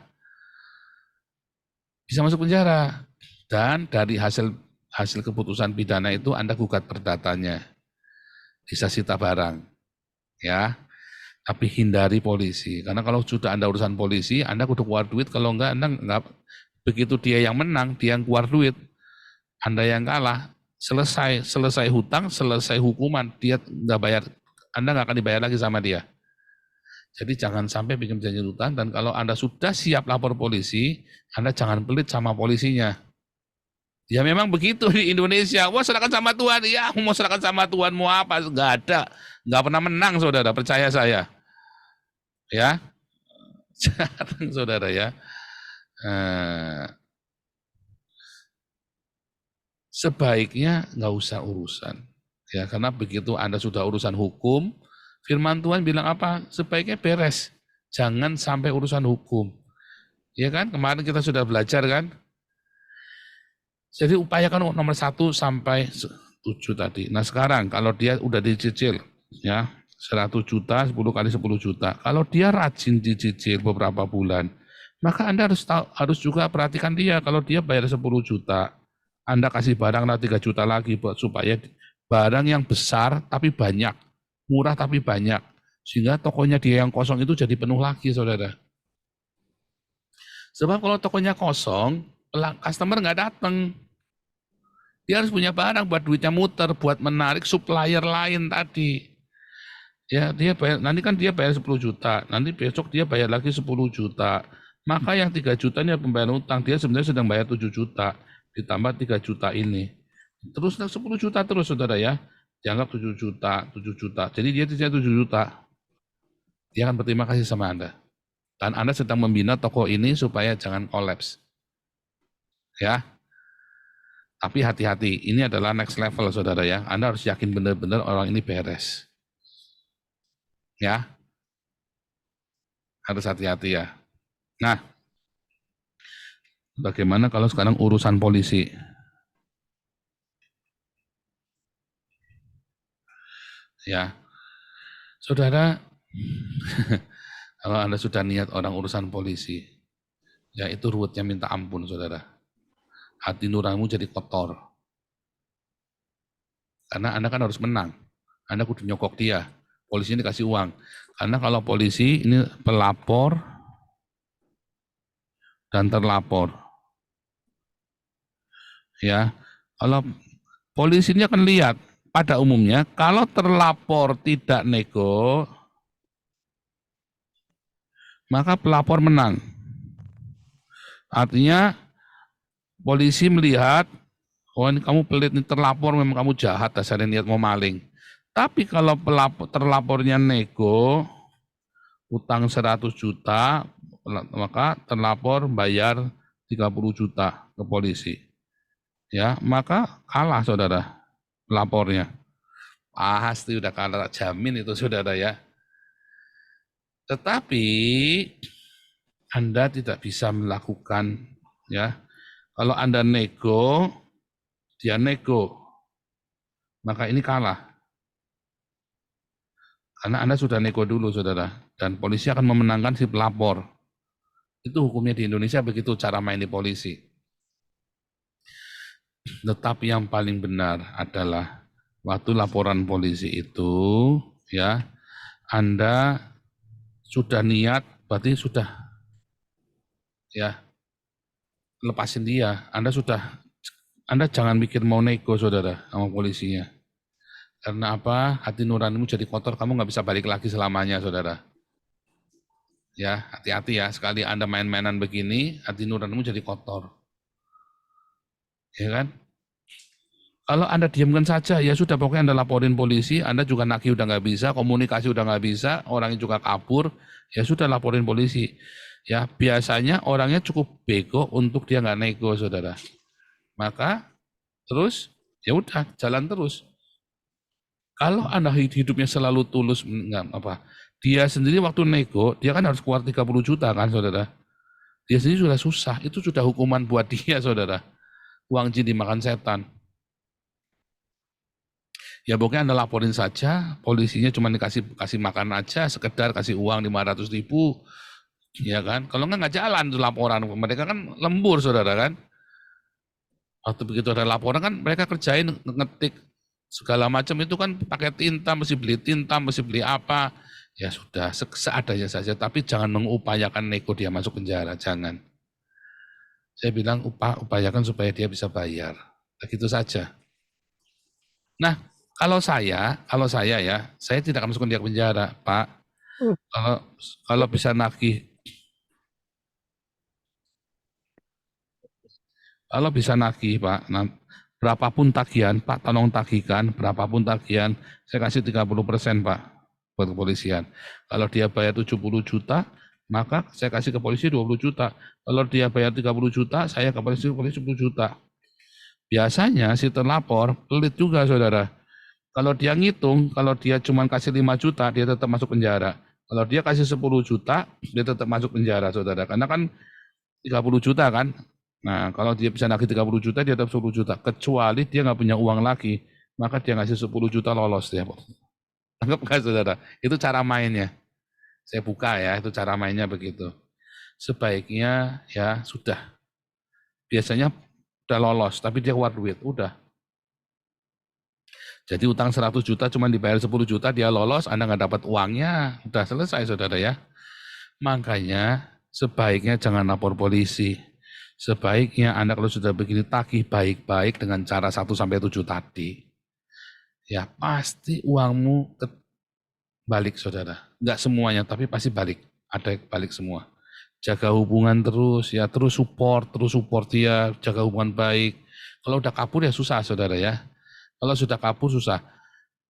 bisa masuk penjara. Dan dari hasil keputusan pidana itu Anda gugat perdatanya. Bisa sita barang. Ya. Tapi hindari polisi. Karena kalau sudah Anda urusan polisi, Anda kudu keluar duit. Kalau enggak, Anda enggak, begitu dia yang menang, dia yang keluar duit. Anda yang kalah, selesai hutang, selesai hukuman, dia enggak bayar. Anda enggak akan dibayar lagi sama dia. Jadi jangan sampai bikin janji hutang, dan kalau Anda sudah siap lapor polisi, Anda jangan pelit sama polisinya. Ya memang begitu di Indonesia. Wah, serahkan sama Tuhan. Ya, mau serahkan sama Tuhan, mau apa? Enggak ada. Enggak pernah menang, saudara. Percaya saya. Ya, jarang, saudara ya. Sebaiknya nggak usah urusan. Ya, karena begitu Anda sudah urusan hukum, firman Tuhan bilang apa? Sebaiknya beres. Jangan sampai urusan hukum. Ya kan? Kemarin kita sudah belajar kan? Jadi upayakan nomor 1 sampai 7 tadi. Nah sekarang kalau dia udah dicicil, ya 100 juta, 10 kali 10 juta. Kalau dia rajin dicicil beberapa bulan, maka Anda harus juga perhatikan dia. Kalau dia bayar 10 juta, Anda kasih barang 3 juta lagi supaya barang yang besar tapi banyak, murah tapi banyak. Sehingga tokonya dia yang kosong itu jadi penuh lagi, saudara. Sebab kalau tokonya kosong, customer nggak datang. Dia harus punya barang buat duitnya muter, buat menarik supplier lain tadi. Ya, dia bayar, nanti kan dia bayar 10 juta, nanti besok dia bayar lagi 10 juta. Maka yang 3 juta ini pembayaran utang, dia sebenarnya sedang bayar 7 juta, ditambah 3 juta ini. Terus 10 juta terus, saudara ya. Dianggap 7 juta, 7 juta. Jadi dia tidak 7 juta. Dia akan berterima kasih sama Anda. Dan Anda sedang membina toko ini supaya jangan kolaps. Ya, tapi hati-hati, ini adalah next level, saudara ya. Anda harus yakin benar-benar orang ini beres. Ya, harus hati-hati ya. Nah, bagaimana kalau sekarang urusan polisi? Ya, saudara, kalau Anda sudah niat orang urusan polisi, ya itu ruwetnya minta ampun, saudara. Hati nuranimu jadi kotor. Karena Anda kan harus menang. Anda kudu nyokok dia. Polisi ini kasih uang. Karena kalau polisi ini pelapor dan terlapor. Ya, kalau polisi ini akan lihat pada umumnya kalau terlapor tidak nego, maka pelapor menang. Artinya polisi melihat, oh ini kamu pelit, ini terlapor, memang kamu jahat, dasarnya niat mau maling. Tapi kalau terlapornya nego, utang 100 juta, maka terlapor bayar 30 juta ke polisi. Ya, maka kalah, saudara, lapornya. Pasti udah kalah, jamin itu, saudara ya. Tetapi Anda tidak bisa melakukan, ya. Kalau Anda nego, dia nego, maka ini kalah. Karena Anda sudah nego dulu, saudara. Dan polisi akan memenangkan si pelapor. Itu hukumnya di Indonesia begitu cara main di polisi. Tetapi yang paling benar adalah waktu laporan polisi itu, ya, Anda sudah niat, berarti sudah, ya, lepasin dia. Anda jangan mikir mau nego, saudara, sama polisinya. Karena apa? Hati nuranimu jadi kotor, kamu nggak bisa balik lagi selamanya, saudara. Ya, hati-hati ya. Sekali Anda main-mainan begini, hati nuranimu jadi kotor. Ya kan? Kalau Anda diamkan saja, ya sudah, pokoknya Anda laporin polisi, Anda juga nagih udah nggak bisa, komunikasi udah nggak bisa, orangnya juga kabur, ya sudah laporin polisi. Ya, biasanya orangnya cukup bego untuk dia nggak nego, saudara. Maka terus ya udah jalan terus. Kalau Anda hidupnya selalu tulus, enggak apa, dia sendiri waktu nego, dia kan harus keluar 30 juta kan, saudara. Dia sendiri sudah susah, itu sudah hukuman buat dia, saudara. Uang jin dimakan setan. Ya pokoknya Anda laporin saja, polisinya cuma kasih makan aja, sekedar kasih uang 500 ribu, ya kan. Kalau nggak jalan tuh laporan, mereka kan lembur, saudara kan. Waktu begitu ada laporan kan mereka kerjain ngetik segala macam itu kan pakai tinta, mesti beli tinta, mesti beli apa, Ya sudah, seadanya saja, tapi jangan mengupayakan nego dia masuk penjara, jangan. Saya bilang upayakan supaya dia bisa bayar. Begitu saja. Nah, kalau saya ya, saya tidak akan masukkan dia ke penjara, Pak. Kalau kalau bisa nagih, kalau bisa nagih, Pak, berapapun tagihan, Pak, tolong tagihkan, berapapun tagihan, saya kasih 30%, Pak, buat kepolisian. Kalau dia bayar 70 juta, maka saya kasih ke polisi 20 juta. Kalau dia bayar 30 juta, saya ke polisi 10 juta. Biasanya si terlapor pelit juga, saudara. Kalau dia ngitung, kalau dia cuma kasih 5 juta, dia tetap masuk penjara. Kalau dia kasih 10 juta, dia tetap masuk penjara, saudara. Karena kan 30 juta kan. Nah, kalau dia bisa nagih 30 juta, dia tetap 10 juta. Kecuali dia nggak punya uang lagi, maka dia ngasih 10 juta lolos dia. Anggap nggak, saudara? Itu cara mainnya. Saya buka ya, itu cara mainnya begitu. Sebaiknya ya sudah. Biasanya udah lolos, tapi dia keluar duit. Udah. Jadi utang 100 juta cuma dibayar 10 juta, dia lolos, Anda nggak dapat uangnya. Udah selesai, saudara ya. Makanya sebaiknya jangan lapor polisi. Sebaiknya Anda kalau sudah begini tagih baik-baik dengan cara 1-7 tadi. Ya pasti uangmu balik, saudara. Nggak semuanya, tapi pasti balik. Ada balik semua. Jaga hubungan terus, ya terus support dia, jaga hubungan baik. Kalau udah kabur ya susah, saudara ya. Kalau sudah kabur susah.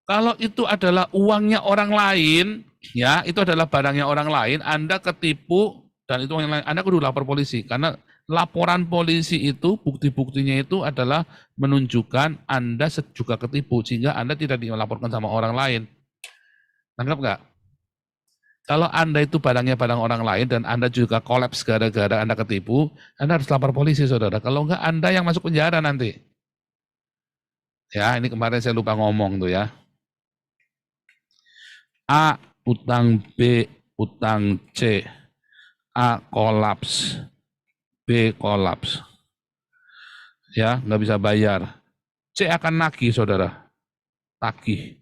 Kalau itu adalah uangnya orang lain, ya itu adalah barangnya orang lain, Anda ketipu dan itu uang yang lain, Anda kudu lapor polisi. Karena laporan polisi itu, bukti-buktinya itu adalah menunjukkan Anda juga ketipu, sehingga Anda tidak dilaporkan sama orang lain. Anggap nggak? Kalau Anda itu barangnya barang orang lain dan Anda juga kolaps gara-gara Anda ketipu, Anda harus lapor polisi, saudara. Kalau enggak, Anda yang masuk penjara nanti. Ya, ini kemarin saya lupa ngomong tuh ya. A utang B utang C, A kolaps, B kolaps, ya nggak bisa bayar. C akan nagih, saudara, tagih.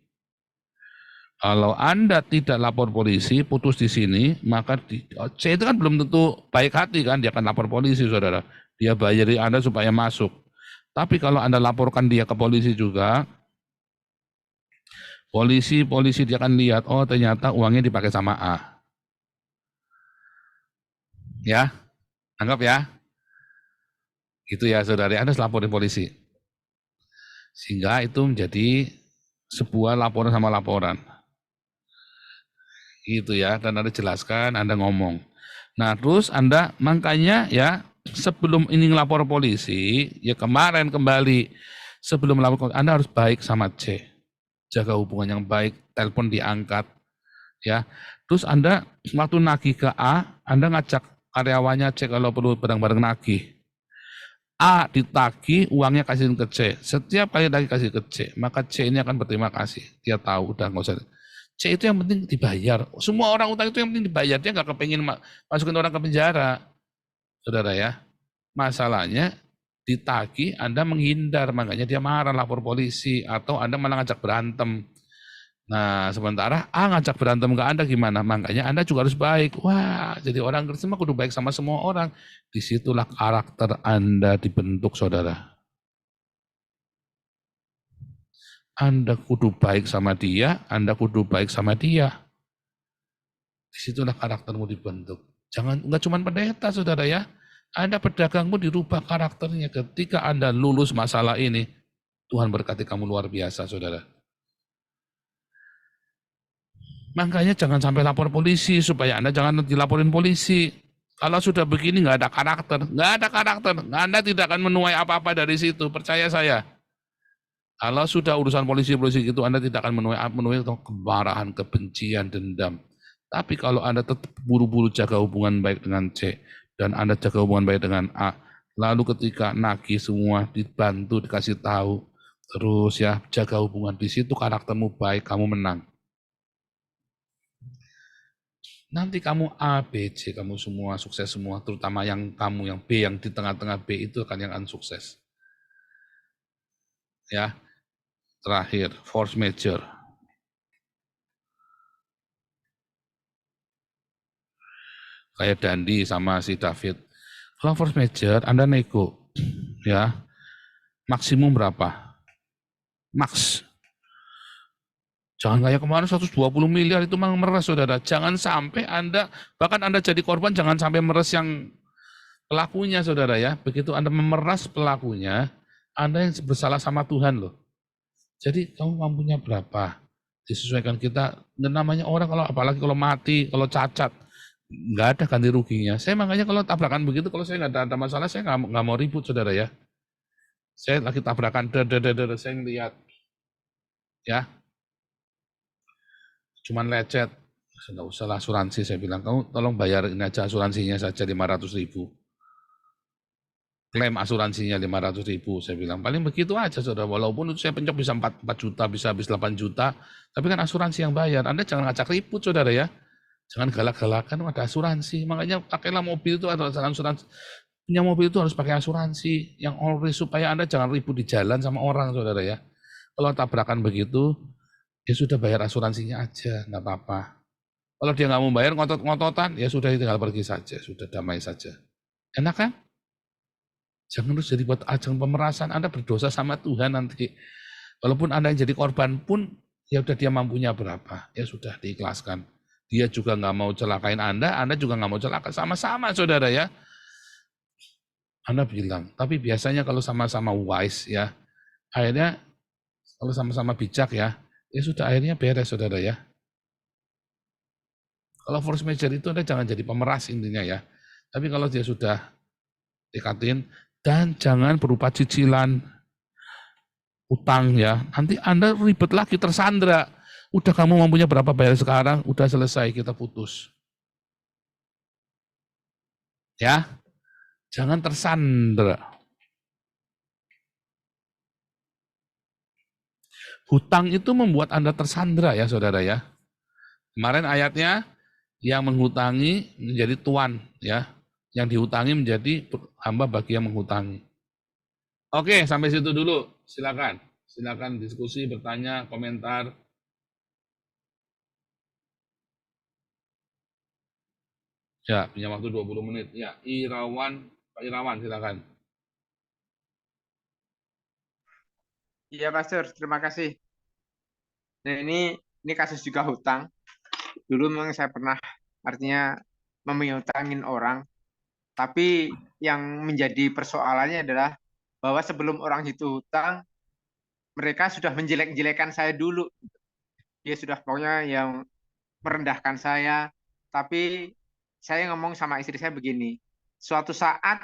Kalau Anda tidak lapor polisi, putus di sini, maka C itu kan belum tentu baik hati kan, dia akan lapor polisi, saudara. Dia bayari Anda supaya masuk. Tapi kalau Anda laporkan dia ke polisi juga, polisi dia akan lihat, oh ternyata uangnya dipakai sama A. Ya, anggap ya. Gitu ya, saudara, Anda harus laporin polisi. Sehingga itu menjadi sebuah laporan sama laporan. Gitu ya, dan Anda jelaskan, Anda ngomong. Nah, terus Anda makanya ya sebelum ini ngelapor polisi, ya kemarin kembali sebelum melapor Anda harus baik sama C. Jaga hubungan yang baik, telepon diangkat ya. Terus Anda waktu nagih ke A, Anda ngajak karyawannya C kalau perlu bareng-bareng nagih. A ditagih, uangnya kasihin ke C. Setiap kali lagi kasih ke C, maka C ini akan berterima kasih. Dia tahu, udah nggak usah. C itu yang penting dibayar. Semua orang utang itu yang penting dibayar. Dia nggak kepingin masukin orang ke penjara, saudara ya. Masalahnya ditagih, Anda menghindar, makanya dia marah, lapor polisi, atau Anda malah ngajak berantem. Nah, sementara A ngajak berantem ke Anda gimana? Makanya Anda juga harus baik. Wah, jadi orang Kristen mah kudu baik sama semua orang. Disitulah karakter Anda dibentuk, saudara. Anda kudu baik sama dia, Anda kudu baik sama dia. Disitulah karaktermu dibentuk. Jangan, enggak cuma pendeta, saudara ya. Anda pedagangmu dirubah karakternya ketika Anda lulus masalah ini. Tuhan berkati kamu luar biasa, saudara. Makanya jangan sampai lapor polisi, supaya Anda jangan dilaporin polisi. Kalau sudah begini nggak ada karakter, Anda tidak akan menuai apa-apa dari situ, percaya saya. Kalau sudah urusan polisi-polisi itu, Anda tidak akan menuai kemarahan, kebencian, dendam. Tapi kalau Anda tetap buru-buru jaga hubungan baik dengan C, dan Anda jaga hubungan baik dengan A, lalu ketika nagih semua dibantu, dikasih tahu, terus ya jaga hubungan, di situ karaktermu baik, kamu menang. Nanti kamu A, B, C, kamu semua sukses semua, terutama yang kamu yang B, yang di tengah-tengah B itu akan yang unsukses. Ya, terakhir, force major. kayak Dandi sama si David. Kalau force major, Anda nego, ya, maksimum berapa? Max. Jangan kayak kemarin 120 miliar itu memang meres, saudara. Jangan sampai Anda, bahkan Anda jadi korban, jangan sampai meres yang pelakunya, saudara ya. Begitu Anda memeras pelakunya, Anda yang bersalah sama Tuhan loh. Jadi kamu mampunya berapa? Disesuaikan kita. Namanya orang kalau apalagi kalau mati, kalau cacat, nggak ada ganti ruginya. Saya makanya kalau tabrakan begitu, kalau saya nggak ada masalah, saya nggak mau ribut, saudara ya. Saya lagi tabrakan, saya ngeliat, ya, cuman lecet, nggak usah lah asuransi, saya bilang, kamu tolong bayarin aja asuransinya saja 500.000. Klaim asuransinya 500.000, saya bilang, paling begitu aja, saudara. Walaupun itu saya pencok bisa 4 juta, bisa habis 8 juta, tapi kan asuransi yang bayar. Anda jangan ngajak ribut, saudara ya. Jangan galak-galakan, ada asuransi. Makanya pakailah mobil itu ada asuransi. Punya mobil itu harus pakai asuransi yang always, supaya Anda jangan ribut di jalan sama orang, saudara ya. Kalau tabrakan begitu, ya sudah bayar asuransinya aja, nggak apa-apa. Kalau dia nggak mau bayar ngotot-ngototan, ya sudah tinggal pergi saja, sudah damai saja. Enak kan? Jangan terus jadi buat ajang pemerasan, Anda berdosa sama Tuhan nanti. Walaupun Anda yang jadi korban pun, ya udah dia mampunya berapa, ya sudah diikhlaskan. Dia juga nggak mau celakain Anda juga nggak mau celaka, sama-sama saudara ya. Anda bilang, tapi biasanya kalau sama-sama wise ya, akhirnya kalau sama-sama bijak ya sudah akhirnya beres saudara ya. Kalau force major itu Anda jangan jadi pemeras intinya ya. Tapi kalau dia sudah dikatin, dan jangan berupa cicilan utang ya, nanti Anda ribet lagi, tersandra. Udah kamu mampunya berapa bayar sekarang, udah selesai, kita putus. Ya, jangan tersandra. Hutang itu membuat Anda tersandra ya saudara ya. Kemarin ayatnya, yang menghutangi menjadi tuan ya, yang dihutangi menjadi hamba bagi yang menghutangi. Oke, sampai situ dulu. Silakan. Silakan diskusi, bertanya, komentar. Ya, punya waktu 20 menit. Ya, Pak Irawan silakan. Iya, Pastor. Terima kasih. Nah, ini kasus juga hutang. Dulu memang saya pernah artinya memiutangin orang, tapi yang menjadi persoalannya adalah bahwa sebelum orang itu hutang, mereka sudah menjelek-jelekan saya dulu. Dia sudah pokoknya yang merendahkan saya, tapi saya ngomong sama istri saya begini, suatu saat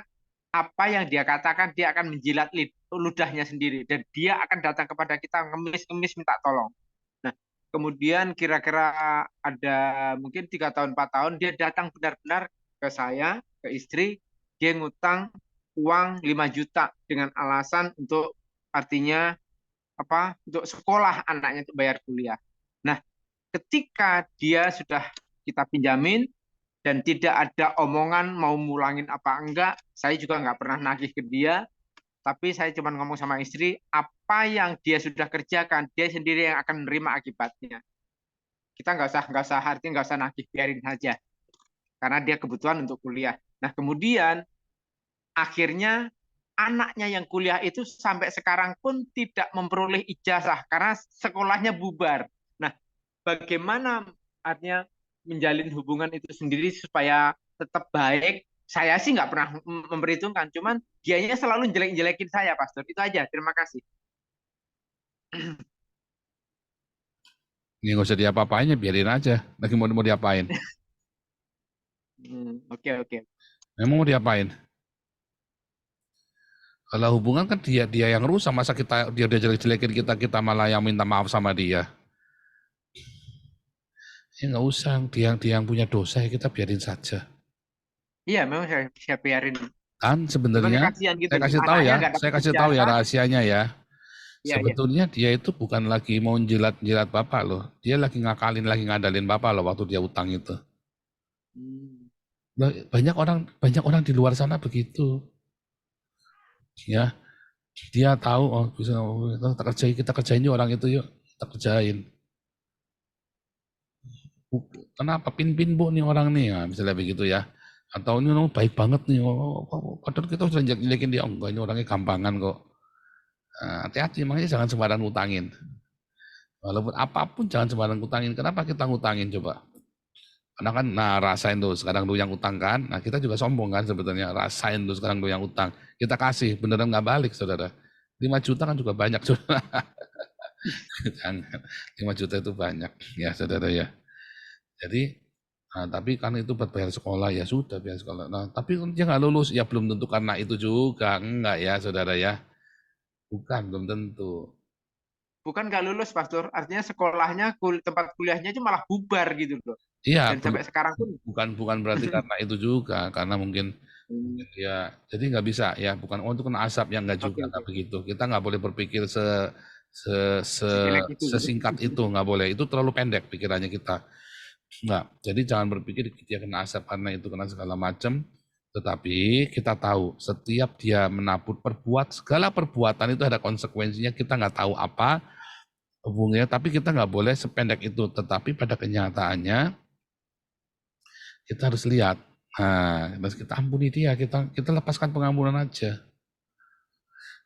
apa yang dia katakan dia akan menjilat ludahnya sendiri dan dia akan datang kepada kita ngemis-ngemis minta tolong. Nah, kemudian kira-kira ada mungkin 3 tahun 4 tahun dia datang benar-benar ke saya, ke istri, dia ngutang uang 5 juta dengan alasan untuk artinya apa? Untuk sekolah anaknya untuk bayar kuliah. Nah, ketika dia sudah kita pinjamin dan tidak ada omongan mau mulangin apa enggak, saya juga nggak pernah nagih ke dia, tapi saya cuma ngomong sama istri, apa yang dia sudah kerjakan, dia sendiri yang akan menerima akibatnya. Kita nggak usah artinya nggak usah nagih, biarin saja, karena dia kebutuhan untuk kuliah. Nah kemudian akhirnya anaknya yang kuliah itu sampai sekarang pun tidak memperoleh ijazah karena sekolahnya bubar. Nah, bagaimana artinya menjalin hubungan itu sendiri supaya tetap baik? Saya sih nggak pernah memperhitungkan, cuman dianya selalu jelek-jelekin saya, Pastor. Itu aja. Terima kasih. Ini nggak usah diapa-apain ya, biarin aja. Lagi mau diapain? Oke, oke. Memang mau diapain? Kalau hubungan kan dia yang rusak, masa dia udah jelek-jelekin kita malah yang minta maaf sama dia. Ya nggak usah, dia yang punya dosa ya kita biarin saja. Iya, memang saya biarin. Kan Cuman sebenarnya kasihan gitu. saya kasih tahu Anaknya ya, nggak dapat saya kasih tahu ya ijazah. rahasianya ya. Iya, iya. Sebetulnya dia itu bukan lagi mau jilat-jilat Bapak loh. Dia lagi ngakalin, lagi ngadalin Bapak loh waktu dia utang itu. Hmm. Banyak orang di luar sana begitu. Ya, dia tahu oh bisa kita kerjain yuk orang itu yuk, kita kerjain. Kenapa pin-pin Bu nih orang nih, nah, misalnya begitu ya. Atau ini orang baik banget nih, padahal kita sudah jelekin dia, enggak ini orangnya gampangan kok. Hati-hati, makanya jangan sembarang ngutangin. Walaupun apapun jangan sembarang ngutangin. Kenapa kita ngutangin coba? Karena kan, rasain tuh sekarang lu yang utang kan, kita juga sombong kan sebetulnya, rasain tuh sekarang lu yang utang, kita kasih, beneran nggak balik saudara, 5 juta kan juga banyak saudara, jangan, 5 juta itu banyak ya saudara ya, jadi, tapi kan itu buat bayar sekolah, ya sudah bayar sekolah, tapi dia nggak lulus, ya belum tentu karena itu juga, enggak ya saudara ya, bukan, belum tentu. Bukan nggak lulus, Pastor. Artinya sekolahnya, tempat kuliahnya itu malah bubar gitu loh. Iya, Dan sampai sekarang pun. bukan berarti karena itu juga, karena mungkin ya, jadi nggak bisa ya, bukan itu kena asap yang nggak juga, Oke, nggak oke. begitu. Kita nggak boleh berpikir Sejelek itu. sesingkat itu, nggak boleh. Itu terlalu pendek pikirannya kita. Nggak. Jadi jangan berpikir dia kena asap karena itu kena segala macam. Tetapi kita tahu setiap dia segala perbuatan itu ada konsekuensinya. Kita nggak tahu apa hubungannya, tapi kita nggak boleh sependek itu. Tetapi pada kenyataannya kita harus lihat. Terus kita ampuni dia, kita lepaskan pengampunan aja.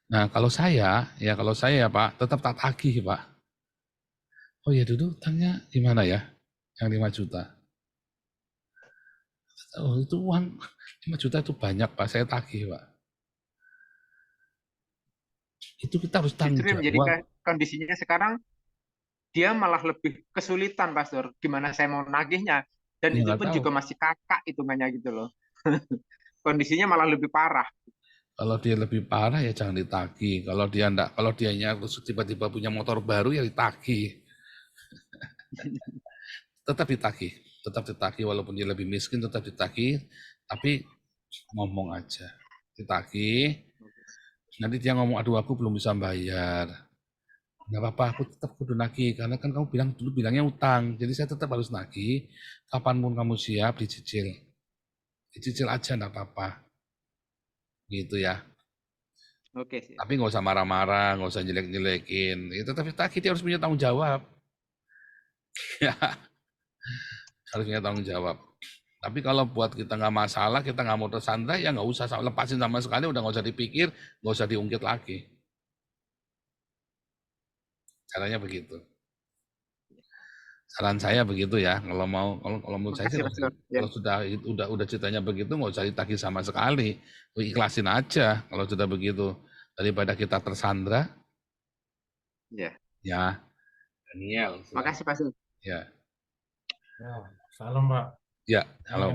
Nah, kalau saya ya Pak, tetap tak tagih Pak. Oh ya dulu utangnya gimana ya? Yang 5 juta. Oh itu uang 5 juta itu banyak Pak, saya tagih Pak. Itu kita harus Justru tanggung yang menjadi jawab. kondisinya sekarang, dia malah lebih kesulitan, Pastor. Gimana saya mau nagihnya? Dan Ya itu nggak pun tahu. juga masih kakak hitungannya gitu loh. Kondisinya malah lebih parah. Kalau dia lebih parah ya jangan ditagih. Kalau dianya tiba-tiba punya motor baru ya ditagih. Tetap ditagih walaupun dia lebih miskin tetap ditagih, tapi ngomong aja. Ditagih, nanti dia ngomong aduh aku belum bisa bayar. Nggak apa-apa, aku tetap kudu nagih karena kan kamu bilangnya utang, jadi saya tetap harus nagih. Kapanpun kamu siap dicicil aja nggak apa-apa, gitu ya. Oke sih. Tapi nggak usah marah-marah, nggak usah jelek-jelekin. Ya, tetap ditagih, dia harus punya tanggung jawab. Ya, harus punya tanggung jawab. Tapi kalau buat kita nggak masalah, kita nggak mau tersandra, ya nggak usah lepasin sama sekali, udah nggak usah dipikir, nggak usah diungkit lagi. Caranya begitu. Saran saya begitu ya. Kalau menurut saya sih, Makasih, Pastor. Ya. kalau udah ceritanya begitu, nggak usah ditagih sama sekali, ikhlasin aja kalau sudah begitu, daripada kita tersandra. Ya. Ya, Daniel. Makasih, Pastor. Ya, Ya, salam Pak. ya, Nah, halo.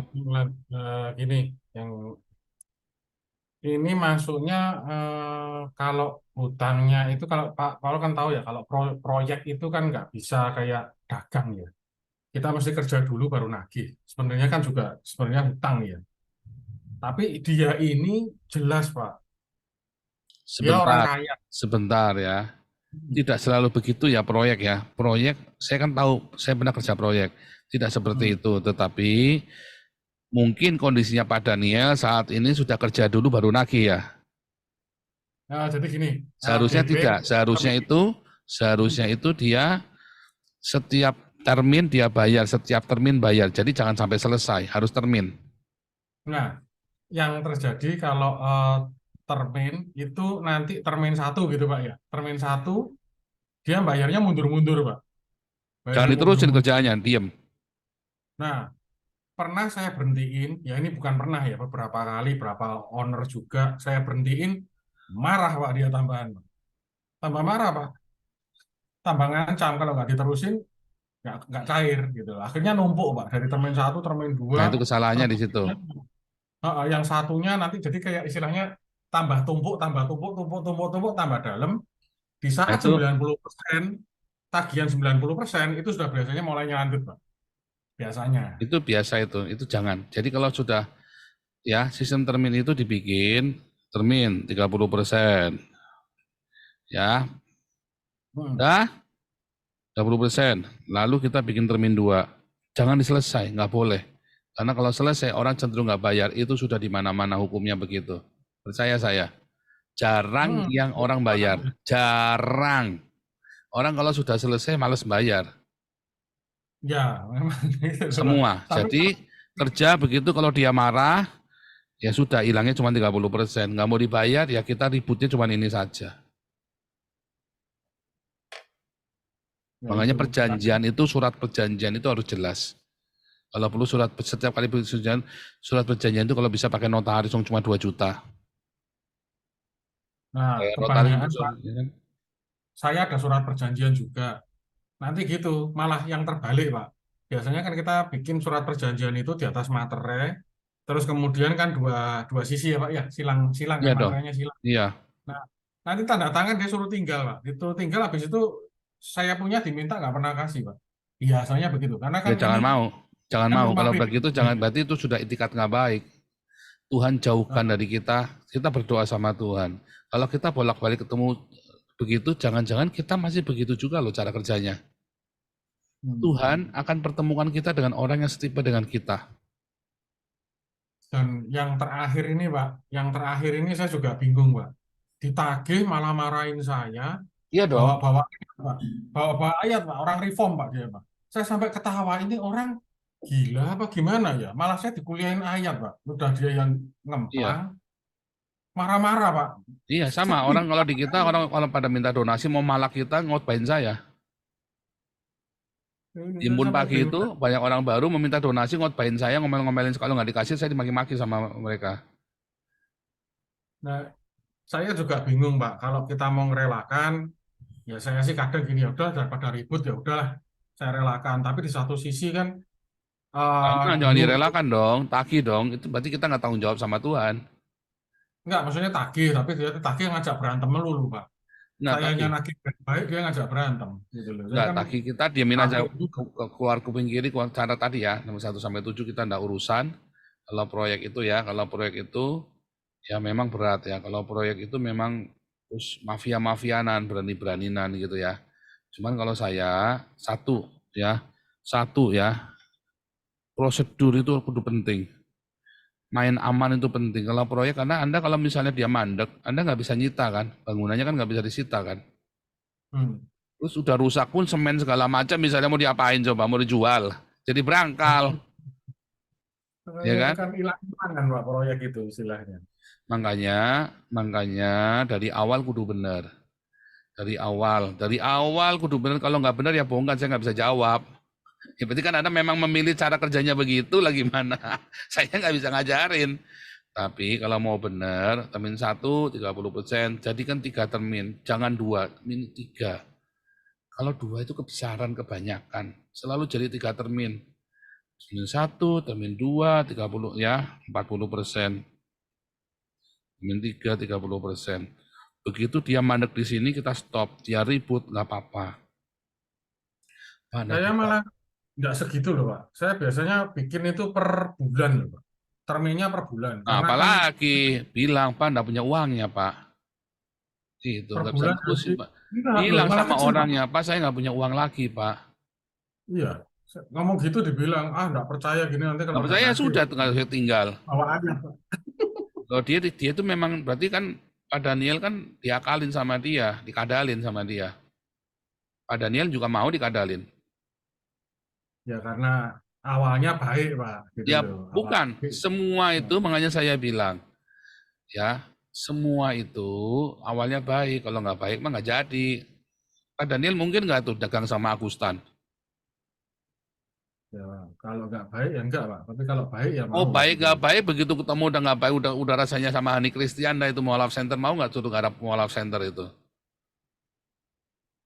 gini, yang ini masuknya kalau hutangnya itu kalau Pak Paul kan tahu ya kalau proyek itu kan nggak bisa kayak dagang ya. Kita mesti kerja dulu baru nagih. Sebenarnya kan juga sebenarnya hutang ya. Tapi dia ini jelas Pak, dia orang Sebentar, kaya. sebentar ya. Tidak selalu begitu ya proyek ya. Proyek, saya kan tahu, saya pernah kerja proyek. Tidak seperti itu, tetapi mungkin kondisinya Pak Daniel saat ini sudah kerja dulu baru nagih ya. Nah, jadi gini, Seharusnya BB tidak, seharusnya itu dia setiap termin dia bayar, setiap termin bayar. Jadi jangan sampai selesai, harus termin. Nah, yang terjadi kalau termin itu nanti termin 1 gitu Pak ya. Termin 1 dia bayarnya mundur-mundur Pak. Jangan Bayarnya diterusin mundur-mundur. kerjaannya, diem. Nah, pernah saya berhentiin, ya ini bukan pernah ya, beberapa kali, berapa owner juga saya berhentiin, marah Pak dia tambahan. Pak. Tambah marah Pak, tambah ngancam kalau nggak diterusin, nggak cair gitu. Akhirnya numpuk Pak, dari termin 1, termin 2, Nah itu kesalahannya di situ. terminnya, yang satunya nanti jadi kayak istilahnya tambah tumpuk, tambah tumpuk, tumpuk, tumpuk, tumpuk, tambah dalam. Di Nah saat itu 90%, tagihan 90% itu sudah biasanya mulai nyandut Pak. Biasanya. itu biasa itu jangan. Jadi kalau sudah ya sistem termin itu dibikin termin 30%. Ya, dah 30%. Lalu kita bikin termin 2. Jangan diselesai, nggak boleh. Karena kalau selesai orang cenderung nggak bayar, itu sudah di mana-mana hukumnya begitu. Percaya saya. Jarang yang orang bayar. Jarang. Orang kalau sudah selesai males bayar. Ya, memang gitu Pak. Semua. Tapi Jadi Kerja begitu kalau dia marah, ya sudah hilangnya cuma 30%. Nggak mau dibayar, ya kita ributnya cuma ini saja. Ya Makanya itu. perjanjian itu, surat perjanjian itu harus jelas. Kalau perlu setiap kali perjanjian, surat perjanjian itu kalau bisa pakai notaris cuma 2 juta. Nah, Notaris itu, kebanyakan Pak, ya kan? saya ada surat perjanjian juga. Nanti gitu, malah yang terbalik, Pak. Biasanya kan kita bikin surat perjanjian itu di atas materai, terus kemudian kan dua dua sisi ya, Pak, ya, silang Iya kan dong. materainya silang. Iya. Nah, nanti tanda tangan dia suruh tinggal, Pak. Itu tinggal habis itu saya punya diminta nggak pernah kasih, Pak. Biasanya begitu, karena Ya kan ini jangan mau. Jangan kan mau. rumah Kalau begitu pribadi. jangan, berarti itu sudah itikat nggak baik. Tuhan jauhkan Nah, dari kita berdoa sama Tuhan. Kalau kita bolak-balik ketemu begitu, jangan-jangan kita masih begitu juga loh cara kerjanya. Tuhan hmm. akan pertemukan kita dengan orang yang setipe dengan kita. Dan yang terakhir ini, Pak, yang terakhir ini saya juga bingung, Pak. Ditagih malah marahin saya, Iya dong. bawa-bawa Pak. Bawa-bawa ayat, Pak. Orang reform, Pak, dia, Pak. Saya sampai ketawa, ini orang gila apa gimana ya? Malah saya dikuliahin ayat, Pak. Udah dia yang Iya. ngemplang, marah-marah, Pak. Iya sama. Orang kalau di kita, orang pada minta donasi mau malak kita ngotbain saya. Ini saya Impun sampai pagi bingung. itu banyak orang baru meminta donasi ngotbain saya, ngomel-ngomelin, kalau nggak dikasih saya dimaki-maki sama mereka. Nah, saya juga bingung, Pak. Kalau kita mau ngerelakan, ya saya sih kadang gini, ya udah daripada ribut ya udahlah, saya relakan. Tapi di satu sisi kan Jangan dulu itu direlakan dong, tagih dong. Itu berarti kita nggak tanggung jawab sama Tuhan. enggak, maksudnya tagih, tapi dia tagih ngajak berantem melulu, Pak. Nggak Sayanya tagih. nagih baik, dia ngajak berantem, gitu loh. Saya Nggak kan tagih, kita diamin aja, capek juga. keluar kuping kiri, keluar cara tadi ya, nomor 1 sampai 7 kita nggak urusan. Kalau proyek itu ya, kalau proyek itu ya memang berat ya. Kalau proyek itu memang terus mafia-mafianan, berani-beraninan gitu ya. Cuman kalau saya satu ya, prosedur itu kudu penting. Main aman itu penting. Kalau proyek, karena Anda kalau misalnya dia mandek, Anda nggak bisa nyita kan, bangunannya kan nggak bisa disita kan. Hmm. Terus udah rusak pun semen segala macam, misalnya mau diapain coba, mau dijual, jadi berangkal, ya Itu kan? kan hilang kan, Pak, proyek itu istilahnya. Makanya dari awal kudu bener. Dari awal kudu bener. Kalau nggak bener ya bongkar, saya nggak bisa jawab. Ya berarti kan Anda memang memilih cara kerjanya begitu lah gimana. Saya nggak bisa ngajarin. Tapi kalau mau benar, termin 1 30%, jadikan 3 termin, jangan 2, min 3. Kalau 2 itu kebesaran kebanyakan, selalu jadi 3 termin. Termin 1, termin 2, 30 ya, 40%. Termin 3, 30%. Begitu dia mandek di sini, kita stop. Dia ribut, nggak apa-apa. Anda Saya kita. malah nggak segitu loh, Pak. Saya biasanya bikin itu per bulan loh, Pak. Terminnya per bulan. Nah, Karena kan apalagi bilang, Pak, nggak punya uangnya, Pak. Itu per nggak bisa bulan nerusin, jadi, Pak. enggak loh, Bilang malah sama kecil, Pak. orangnya, Pak, saya nggak punya uang lagi, Pak. Iya. Ngomong gitu dibilang, ah nggak percaya gini nanti kalau Nggak nggak percaya nagih, sudah, tinggal. bawa aja, Pak. Kalau dia itu memang berarti kan Pak Daniel kan diakalin sama dia, dikadalin sama dia. Pak Daniel juga mau dikadalin. Ya karena awalnya baik, Pak, gitu Ya loh. Awal bukan, baik. semua itu makanya saya bilang, ya semua itu awalnya baik, kalau nggak baik mah nggak jadi. Pak Daniel mungkin nggak tuh dagang sama Agustan. Ya, kalau nggak baik ya enggak, Pak. Tapi kalau baik ya Oh mau, Pak, baik gitu nggak loh. baik, begitu ketemu udah nggak baik, udah rasanya sama Hani Kristianda itu mau love center, mau nggak tuh garap mau love center itu?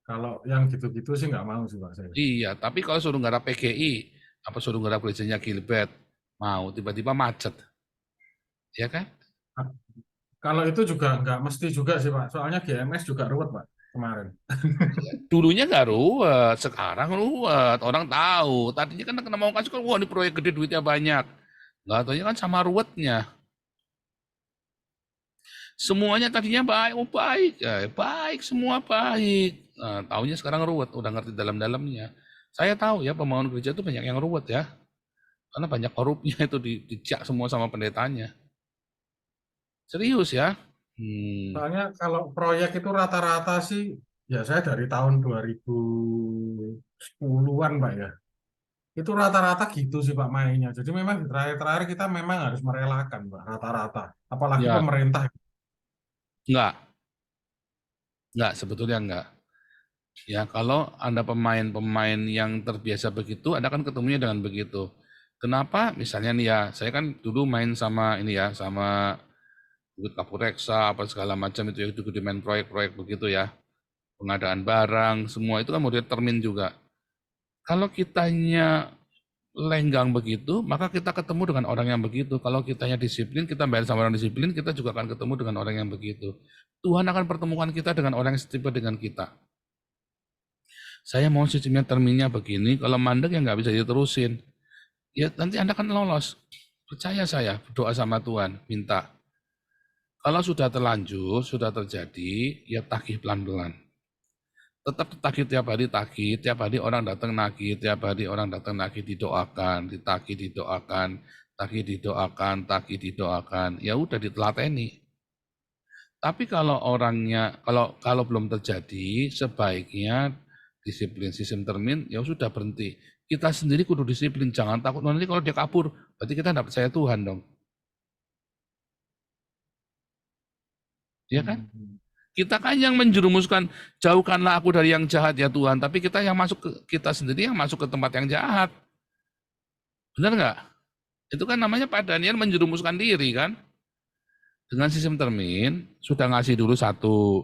Kalau yang gitu-gitu sih nggak mau sih, Pak, saya. Iya, tapi kalau suruh garap PGI, apa suruh garap gerejanya Gilbert, mau tiba-tiba macet, ya kan? Nah, kalau itu juga nggak mesti juga sih, Pak. Soalnya GMS juga ruwet, Pak, kemarin. Dulunya nggak ruwet, sekarang ruwet. Orang tahu. Tadinya kan kena mau kasih, wah ini proyek gede duitnya banyak. Nggak tahunya kan sama ruwetnya. Semuanya tadinya baik, oh baik, baik semua baik. Nah, tahunya sekarang ruwet, udah ngerti dalam-dalamnya. Saya tahu ya pembangunan gereja itu banyak yang ruwet ya, karena banyak korupnya itu dijak semua sama pendetanya. Serius ya. Soalnya kalau proyek itu rata-rata sih, ya saya dari tahun 2010-an, Pak, ya. Itu rata-rata gitu sih Pak mainnya. Jadi memang di terakhir-terakhir kita memang harus merelakan Pak, rata-rata. Apalagi Ya, pemerintah. enggak, sebetulnya enggak. Ya, kalau Anda pemain-pemain yang terbiasa begitu, Anda kan ketemunya dengan begitu. Kenapa? Misalnya nih ya, saya kan dulu main sama ini ya, sama Bukit Kapureksa, apa segala macam itu ya, itu main proyek-proyek begitu ya. Pengadaan barang, semua itu kan model termin juga. Kalau kitanya lenggang begitu, maka kita ketemu dengan orang yang begitu. Kalau kitanya disiplin, kita bayar sama orang disiplin, kita juga akan ketemu dengan orang yang begitu. Tuhan akan pertemukan kita dengan orang yang setipe dengan kita. Saya mau sistemnya terminnya begini, kalau mandek ya nggak bisa diterusin. Ya nanti Anda akan lolos. Percaya saya, berdoa sama Tuhan, minta. Kalau sudah terlanjur, sudah terjadi, ya tagih pelan-pelan. Tetap tagih tiap hari orang datang nagih, tiap hari orang datang nagih, didoakan, ditagih didoakan, tagih didoakan, tagih didoakan. Ya udah ditelateni. Tapi kalau orangnya, kalau belum terjadi, sebaiknya disiplin sistem termin, ya sudah berhenti. Kita sendiri kudu disiplin, jangan takut nanti kalau dia kabur, berarti kita tidak percaya Tuhan dong. Ya kan? Kita kan yang menjerumuskan, jauhkanlah aku dari yang jahat ya Tuhan, tapi kita yang masuk kita sendiri yang masuk ke tempat yang jahat. Benar nggak? Itu kan namanya Pak Daniel menjerumuskan diri kan? Dengan sistem termin, sudah ngasih dulu satu,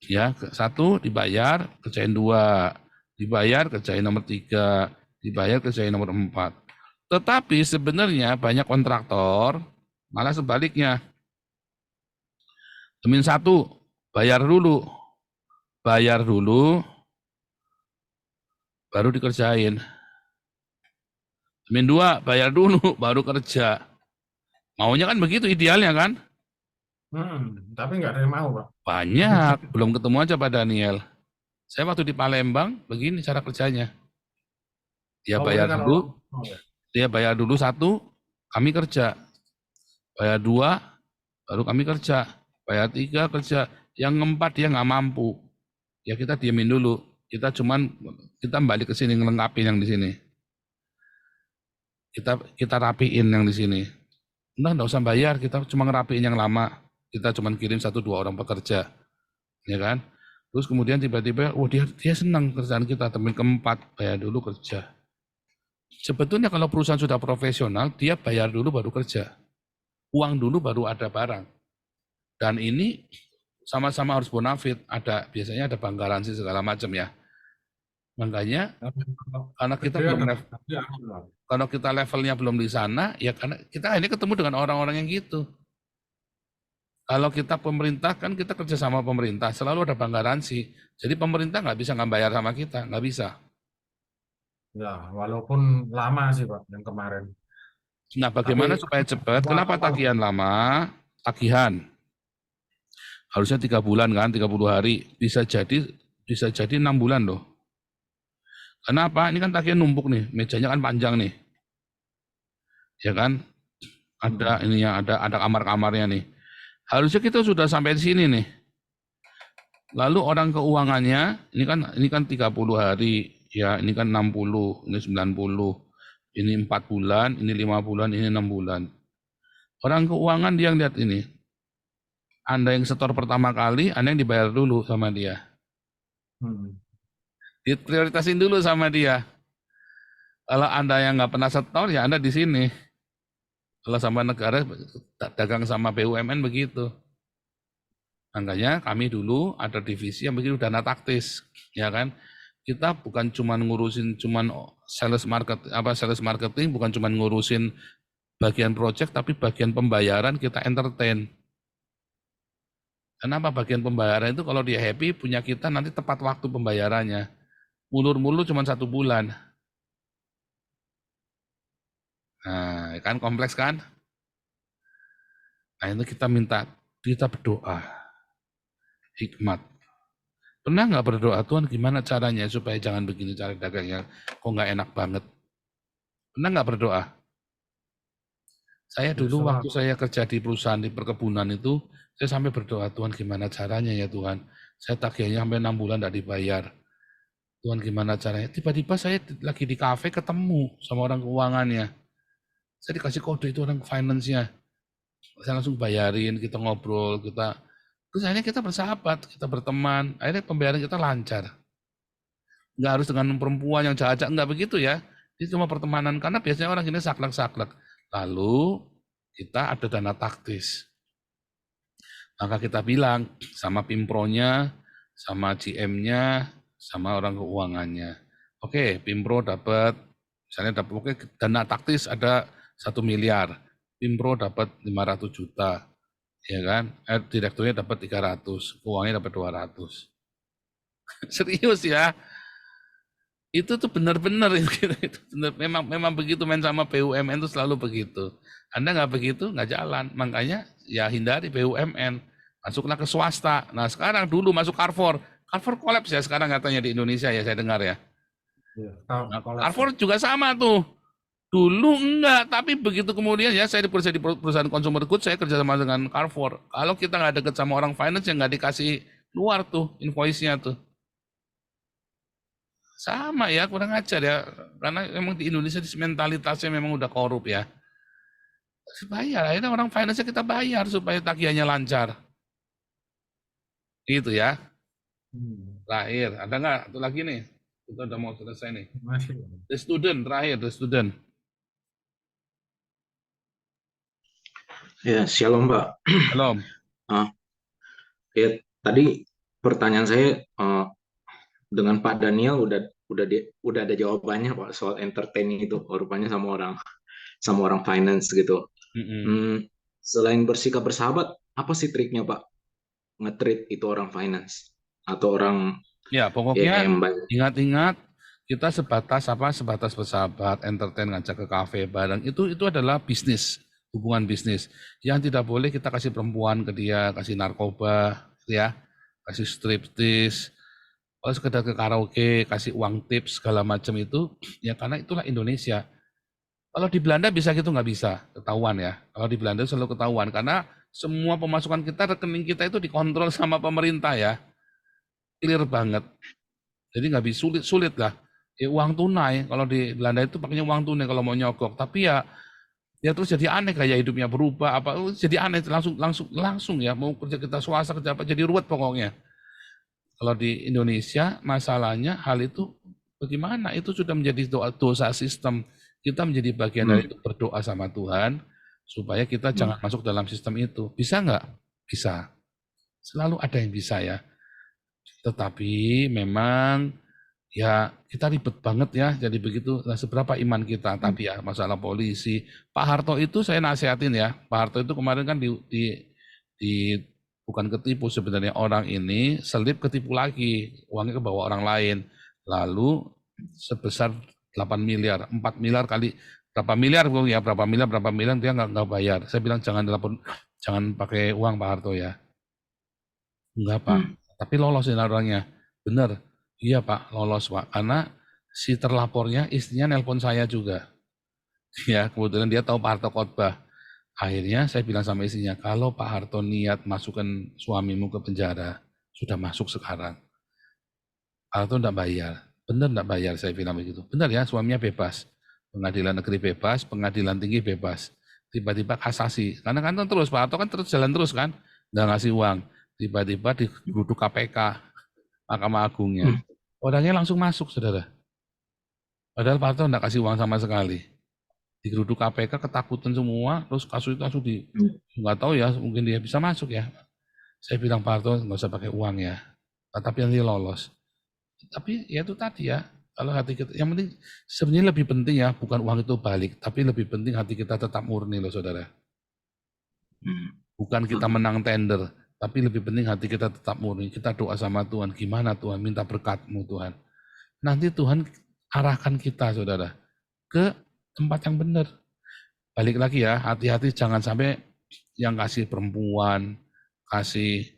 ya satu dibayar, kerjain dua, dibayar, kerjain nomor tiga, dibayar, kerjain nomor empat. Tetapi sebenarnya banyak kontraktor malah sebaliknya. Termin satu, bayar dulu, baru dikerjain. Termin dua, bayar dulu, baru kerja. Maunya kan begitu idealnya kan? Tapi nggak ada yang mau Pak. Banyak, belum ketemu aja Pak Daniel. Saya waktu di Palembang, begini cara kerjanya. Dia bayar Mereka dulu, ya. dia bayar dulu satu, kami kerja. Bayar dua, baru kami kerja. Bayar tiga, kerja. Yang keempat dia nggak mampu. Ya kita diemin dulu. Kita balik ke sini ngelengkapin yang di sini. Kita rapiin yang di sini. Udah nggak usah bayar, kita cuma ngerapiin yang lama. Kita cuma kirim 1-2 orang pekerja. Ya kan? Terus kemudian tiba-tiba, dia senang kerjaan kita, termin keempat, bayar dulu kerja. Sebetulnya kalau perusahaan sudah profesional, dia bayar dulu baru kerja. Uang dulu baru ada barang. Dan ini sama-sama harus bonafit, biasanya ada bank garansi segala macam ya. Makanya karena kita kalau kita levelnya belum di sana, ya karena kita ini ketemu dengan orang-orang yang gitu. Kalau kita pemerintah kan kita kerja sama pemerintah, selalu ada bank garansi. Jadi pemerintah nggak bisa nggak bayar sama kita, nggak bisa. Ya, walaupun lama sih Pak yang kemarin. Nah, bagaimana supaya cepat? Kenapa tagihan lama? Tagihan harusnya 3 bulan kan, 30 hari. Bisa jadi 6 bulan loh. Kenapa? Ini kan tagihan numpuk nih, mejanya kan panjang nih. Ya kan? Ada ininya, ada kamar-kamarnya nih. Harusnya kita sudah sampai di sini nih. Lalu orang keuangannya, ini kan 30 hari, ya ini kan 60, ini 90, ini 4 bulan, ini 5 bulan, ini 6 bulan. Orang keuangan dia lihat ini. Anda yang setor pertama kali, Anda yang dibayar dulu sama dia. Diprioritasin dulu sama dia. Kalau Anda yang nggak pernah setor, ya Anda di sini. Kalau sama negara, dagang sama BUMN begitu. Makanya kami dulu ada divisi yang begitu, dana taktis, ya kan? Kita bukan cuma ngurusin sales marketing, bukan cuma ngurusin bagian project, tapi bagian pembayaran kita entertain. Kenapa bagian pembayaran itu kalau dia happy punya kita nanti tepat waktu pembayarannya. Mulur-mulur cuma 1 bulan. Nah, kan kompleks kan? Nah, itu kita berdoa. Hikmat. Pernah nggak berdoa, Tuhan gimana caranya supaya jangan begini cara dagangnya, kok nggak enak banget? Pernah nggak berdoa? Saya dulu waktu saya kerja di perusahaan di perkebunan itu, saya sampai berdoa, Tuhan gimana caranya ya Tuhan? Saya tagihannya sampai 6 bulan tidak dibayar. Tuhan gimana caranya? Tiba-tiba saya lagi di kafe ketemu sama orang keuangannya. Saya dikasih kode itu orang finance-nya. Saya langsung bayarin, kita ngobrol, terus akhirnya kita bersahabat, kita berteman. Akhirnya pembayaran kita lancar. Nggak harus dengan perempuan yang jahat-jahat, nggak begitu ya. Itu cuma pertemanan, karena biasanya orang ini saklek-saklek. Lalu kita ada dana taktis. Maka kita bilang sama Pimpronya, sama GM-nya, sama orang keuangannya. Oke, Pimpro dapat, misalnya dapat, oke, dana taktis ada 1 miliar. Pimpro dapat 500 juta. Ya kan? Direkturnya dapat 300, keuangannya dapat 200. Serius ya. Itu tuh benar-benar itu benar, memang begitu main sama BUMN itu selalu begitu. Anda nggak begitu nggak jalan, makanya ya hindari BUMN, masuklah ke swasta. Nah sekarang dulu masuk Carrefour kolaps ya sekarang katanya di Indonesia ya, saya dengar ya. Nah, Carrefour juga sama tuh, dulu enggak, tapi begitu kemudian ya saya di perusahaan consumer goods, saya kerjasama dengan Carrefour. Kalau kita nggak deket sama orang finance yang nggak dikasih keluar tuh invoice-nya tuh. Sama ya, kurang ajar ya. Karena memang di Indonesia mentalitasnya memang udah korup ya. Bayar, akhirnya orang finance kita bayar supaya tagihannya lancar. Gitu ya. Terakhir, ada nggak? Satu lagi nih. Kita udah mau selesai nih. The student, terakhir, the student. Ya, shalom Pak. Shalom. Ya, tadi pertanyaan saya dengan Pak Daniel udah ada jawabannya Pak soal entertain itu, rupanya sama orang finance gitu. Selain bersikap bersahabat, apa sih triknya Pak nge-treat itu orang finance atau orang ya pokoknya ingat-ingat kita sebatas bersahabat, entertain, ngajak ke kafe bareng, itu adalah bisnis, hubungan bisnis. Yang tidak boleh kita kasih perempuan ke dia, kasih narkoba ya, kasih striptease. Kalau sekedar ke karaoke, kasih uang tips segala macam itu, ya karena itulah Indonesia. Kalau di Belanda bisa gitu nggak bisa, ketahuan ya. Kalau di Belanda selalu ketahuan, karena semua pemasukan kita, rekening kita itu dikontrol sama pemerintah ya. Clear banget. Jadi nggak bisa, sulit lah. Ya, uang tunai, kalau di Belanda itu pakainya uang tunai kalau mau nyogok. Tapi ya terus jadi aneh, gaya hidupnya berubah, jadi aneh langsung ya. Mau kerja kita swasta, kerja apa, jadi ruwet pokoknya. Kalau di Indonesia masalahnya hal itu bagaimana? Itu sudah menjadi dosa sistem. Kita menjadi bagian dari itu, berdoa sama Tuhan supaya kita jangan masuk dalam sistem itu. Bisa nggak? Bisa. Selalu ada yang bisa ya. Tetapi memang ya kita ribet banget ya. Jadi begitu. Nah, seberapa iman kita? Tapi ya masalah polisi. Pak Harto itu saya nasihatin ya. Pak Harto itu kemarin kan bukan ketipu sebenarnya, orang ini selip ketipu lagi, uangnya ke bawah orang lain, lalu sebesar 8 miliar, 4 miliar kali berapa miliar dia nggak bayar. Saya bilang jangan pakai uang Pak Harto ya. Enggak Pak, tapi lolosin orangnya, bener, iya Pak, lolos Pak, karena si terlapornya istrinya nelpon saya juga, ya kebetulan dia tahu Pak Harto khotbah. Akhirnya saya bilang sama istrinya, kalau Pak Harto niat masukkan suamimu ke penjara, sudah masuk sekarang. Pak Harto enggak bayar. Benar enggak bayar, saya bilang begitu. Benar ya, suaminya bebas. Pengadilan negeri bebas, pengadilan tinggi bebas. Tiba-tiba kasasi. Karena kan terus, Pak Harto kan terus jalan terus kan. Enggak ngasih uang. Tiba-tiba digeruduk KPK, Mahkamah Agungnya. Orangnya langsung masuk, saudara. Padahal Pak Harto enggak kasih uang sama sekali. Digeruduk KPK, ketakutan semua, terus kasus itu langsung nggak tahu ya, mungkin dia bisa masuk ya. Saya bilang Pak Harto nggak usah pakai uang ya, tapi nanti lolos. Tapi ya itu tadi ya, kalau hati kita, yang penting sebenarnya lebih penting ya, bukan uang itu balik, tapi lebih penting hati kita tetap murni loh saudara. Bukan kita menang tender, tapi lebih penting hati kita tetap murni. Kita doa sama Tuhan, gimana Tuhan, minta berkat-Mu Tuhan. Nanti Tuhan arahkan kita saudara ke tempat yang benar. Balik lagi ya, hati-hati jangan sampai yang kasih perempuan, kasih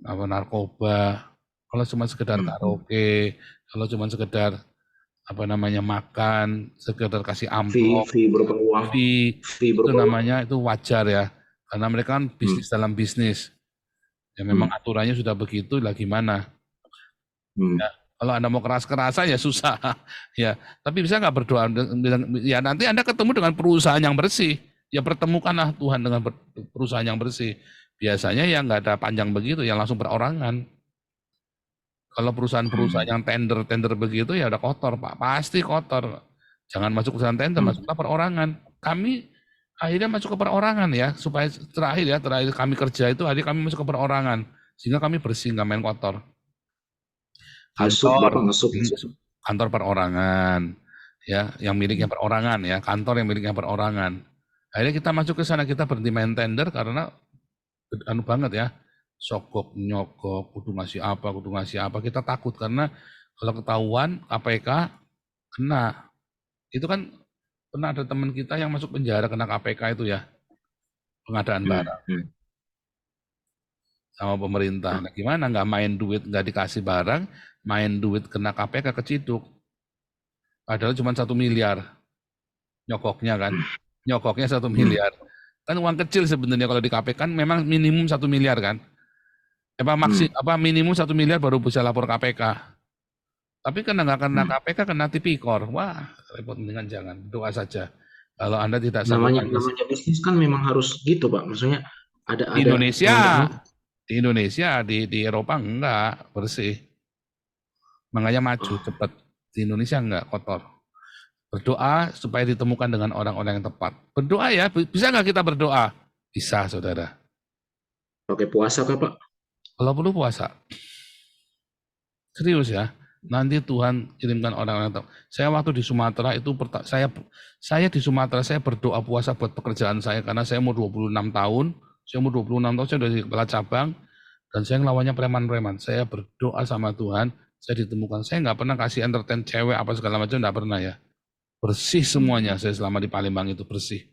narkoba, kalau cuma sekedar karaoke, kalau cuma sekedar makan, sekedar kasih amplop, fee berupa uang, itu namanya itu wajar ya, karena mereka kan bisnis dalam bisnis. Ya memang aturannya sudah begitu, lah gimana? Ya, Kalau Anda mau keras-kerasan ya susah. Ya, tapi bisa nggak berdoa bilang, ya nanti Anda ketemu dengan perusahaan yang bersih. Ya pertemukanlah Tuhan dengan perusahaan yang bersih. Biasanya yang nggak ada panjang begitu, yang langsung perorangan. Kalau perusahaan-perusahaan yang tender begitu ya udah kotor, Pak. Pasti kotor. Jangan masuk perusahaan tender, masuklah perorangan. Kami akhirnya masuk ke perorangan ya, supaya terakhir kami kerja itu akhirnya kami masuk ke perorangan. Sehingga kami bersih, nggak main kotor. Kantor perorangan, ya, yang miliknya perorangan ya, kantor yang miliknya perorangan. Akhirnya kita masuk ke sana, kita berhenti main tender karena anu banget ya, sogok nyogok, kudu ngasih apa, kita takut karena kalau ketahuan KPK kena. Itu kan pernah ada teman kita yang masuk penjara kena KPK itu ya, pengadaan barang sama pemerintah. Nah, gimana nggak main duit, nggak dikasih barang, main duit kena KPK keciduk. Padahal cuma 1 miliar nyokoknya kan, nyokoknya 1 miliar. Kan uang kecil sebenarnya kalau di KPK kan memang minimum 1 miliar kan. Minimum 1 miliar baru bisa lapor KPK. Tapi karena nggak kena KPK, kena tipikor. Wah, repot, mendingan jangan. Doa saja. Kalau Anda tidak namanya bisnis kan memang harus gitu, Pak. Maksudnya ada di Indonesia, di Eropa enggak bersih. Makanya maju cepat. Di Indonesia enggak kotor. Berdoa supaya ditemukan dengan orang-orang yang tepat. Berdoa ya, bisa nggak kita berdoa? Bisa, saudara. Pakai puasa kah, Pak? Kalau perlu puasa. Serius ya. Nanti Tuhan kirimkan orang-orang yang tepat. Saya waktu di Sumatera itu, saya di Sumatera, saya berdoa puasa buat pekerjaan saya, karena saya umur 26 tahun, saya sudah di kepala cabang, dan saya ngelawannya preman-preman. Saya berdoa sama Tuhan, saya ditemukan. Saya nggak pernah kasih entertain cewek apa segala macam, nggak pernah ya. Bersih semuanya, saya selama di Palembang itu bersih.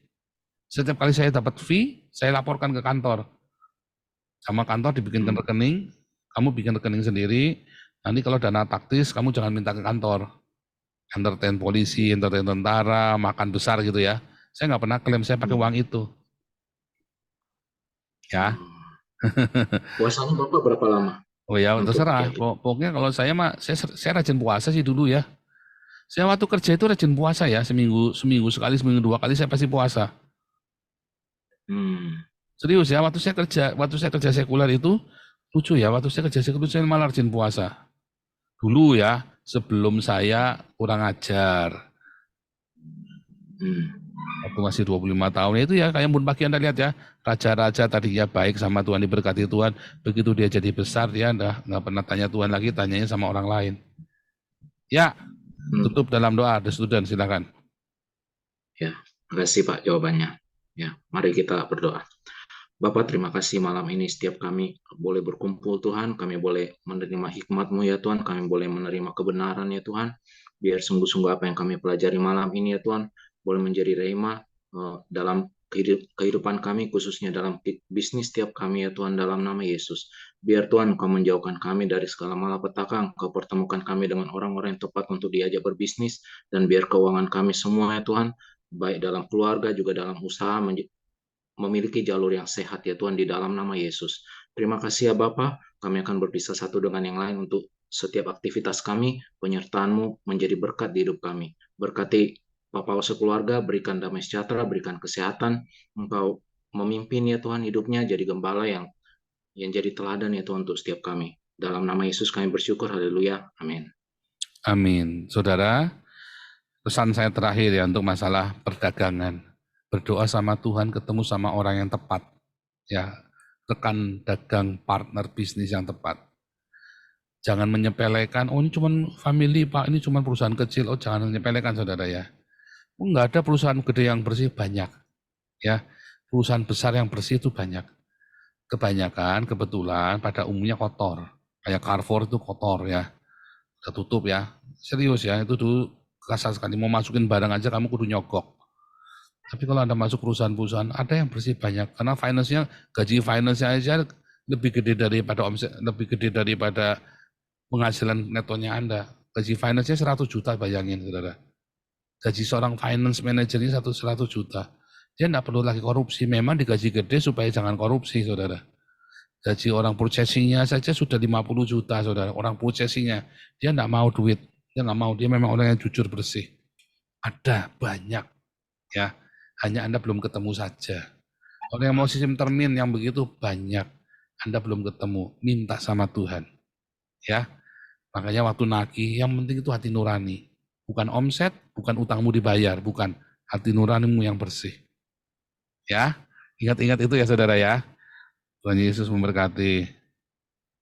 Setiap kali saya dapat fee, saya laporkan ke kantor. Sama kantor dibikinkan rekening, kamu bikin rekening sendiri, nanti kalau dana taktis, kamu jangan minta ke kantor. Entertain polisi, entertain tentara, makan besar gitu ya. Saya nggak pernah klaim saya pakai uang itu. Ya. Puasanya Bapak berapa lama? Oh ya, terserah. Pokoknya kalau saya mah, saya rajin puasa sih dulu ya. Saya waktu kerja itu rajin puasa ya, seminggu sekali, seminggu 2 kali saya pasti puasa. Serius ya, waktu saya kerja sekuler itu, lucu ya, waktu saya kerja sekuler saya malah rajin puasa. Dulu ya, sebelum saya kurang ajar. Waktu masih 25 tahun itu ya, kayak Bun Pagi Anda lihat ya, raja-raja tadinya baik sama Tuhan, diberkati Tuhan, begitu dia jadi besar, dia nggak pernah tanya Tuhan lagi, tanyanya sama orang lain. Ya, tutup dalam doa, the student, silakan. Ya, terima kasih Pak jawabannya. Ya, mari kita berdoa. Bapak, terima kasih malam ini setiap kami boleh berkumpul Tuhan, kami boleh menerima hikmat-Mu ya Tuhan, kami boleh menerima kebenaran ya Tuhan, biar sungguh-sungguh apa yang kami pelajari malam ini ya Tuhan, boleh menjadi rema dalam kehidupan kami, khususnya dalam bisnis setiap kami ya Tuhan, dalam nama Yesus. Biar Tuhan Kau menjauhkan kami dari segala malapetaka, Kau pertemukan kami dengan orang-orang yang tepat untuk diajak berbisnis, dan biar keuangan kami semua ya Tuhan, baik dalam keluarga juga dalam usaha, memiliki jalur yang sehat ya Tuhan, di dalam nama Yesus. Terima kasih ya Bapa, kami akan berpisah satu dengan yang lain untuk setiap aktivitas kami, penyertaan-Mu menjadi berkat di hidup kami. Berkati Bapak sekeluarga, berikan damai sejahtera, berikan kesehatan, Engkau memimpin ya Tuhan hidupnya, jadi gembala yang jadi teladan ya Tuhan untuk setiap kami. Dalam nama Yesus kami bersyukur, haleluya, amin. Amin. Saudara, pesan saya terakhir ya untuk masalah perdagangan. Berdoa sama Tuhan, ketemu sama orang yang tepat. Ya, rekan dagang, partner bisnis yang tepat. Jangan menyepelekan, oh ini cuma family Pak, ini cuma perusahaan kecil. Oh jangan menyepelekan saudara ya. Enggak ada perusahaan gede yang bersih, banyak. Ya, perusahaan besar yang bersih itu banyak. Kebanyakan kebetulan pada umumnya kotor. Kayak Carrefour itu kotor ya. Udah tutup ya. Serius ya, itu dulu kasar sekali. Mau masukin barang aja kamu kudu nyogok. Tapi kalau Anda masuk perusahaan-perusahaan, ada yang bersih banyak. Karena gaji finance-nya aja lebih gede daripada omset, lebih gede daripada penghasilan netonya Anda. Gaji finance-nya 100 juta, bayangin saudara. Gaji seorang finance manajernya 100 juta. Dia tidak perlu lagi korupsi. Memang digaji gede supaya jangan korupsi, saudara. Gaji orang processingnya saja sudah 50 juta, saudara. Orang processingnya, dia enggak mau duit. Dia enggak mau, dia memang orang yang jujur bersih. Ada banyak, ya. Hanya Anda belum ketemu saja. Orang yang mau sistem termin yang begitu banyak. Anda belum ketemu, minta sama Tuhan. Ya, makanya waktu nagih, yang penting itu hati nurani. Bukan omset, bukan utangmu dibayar, bukan. Hati nuranimu yang bersih. Ya, ingat-ingat itu ya saudara ya. Tuhan Yesus memberkati.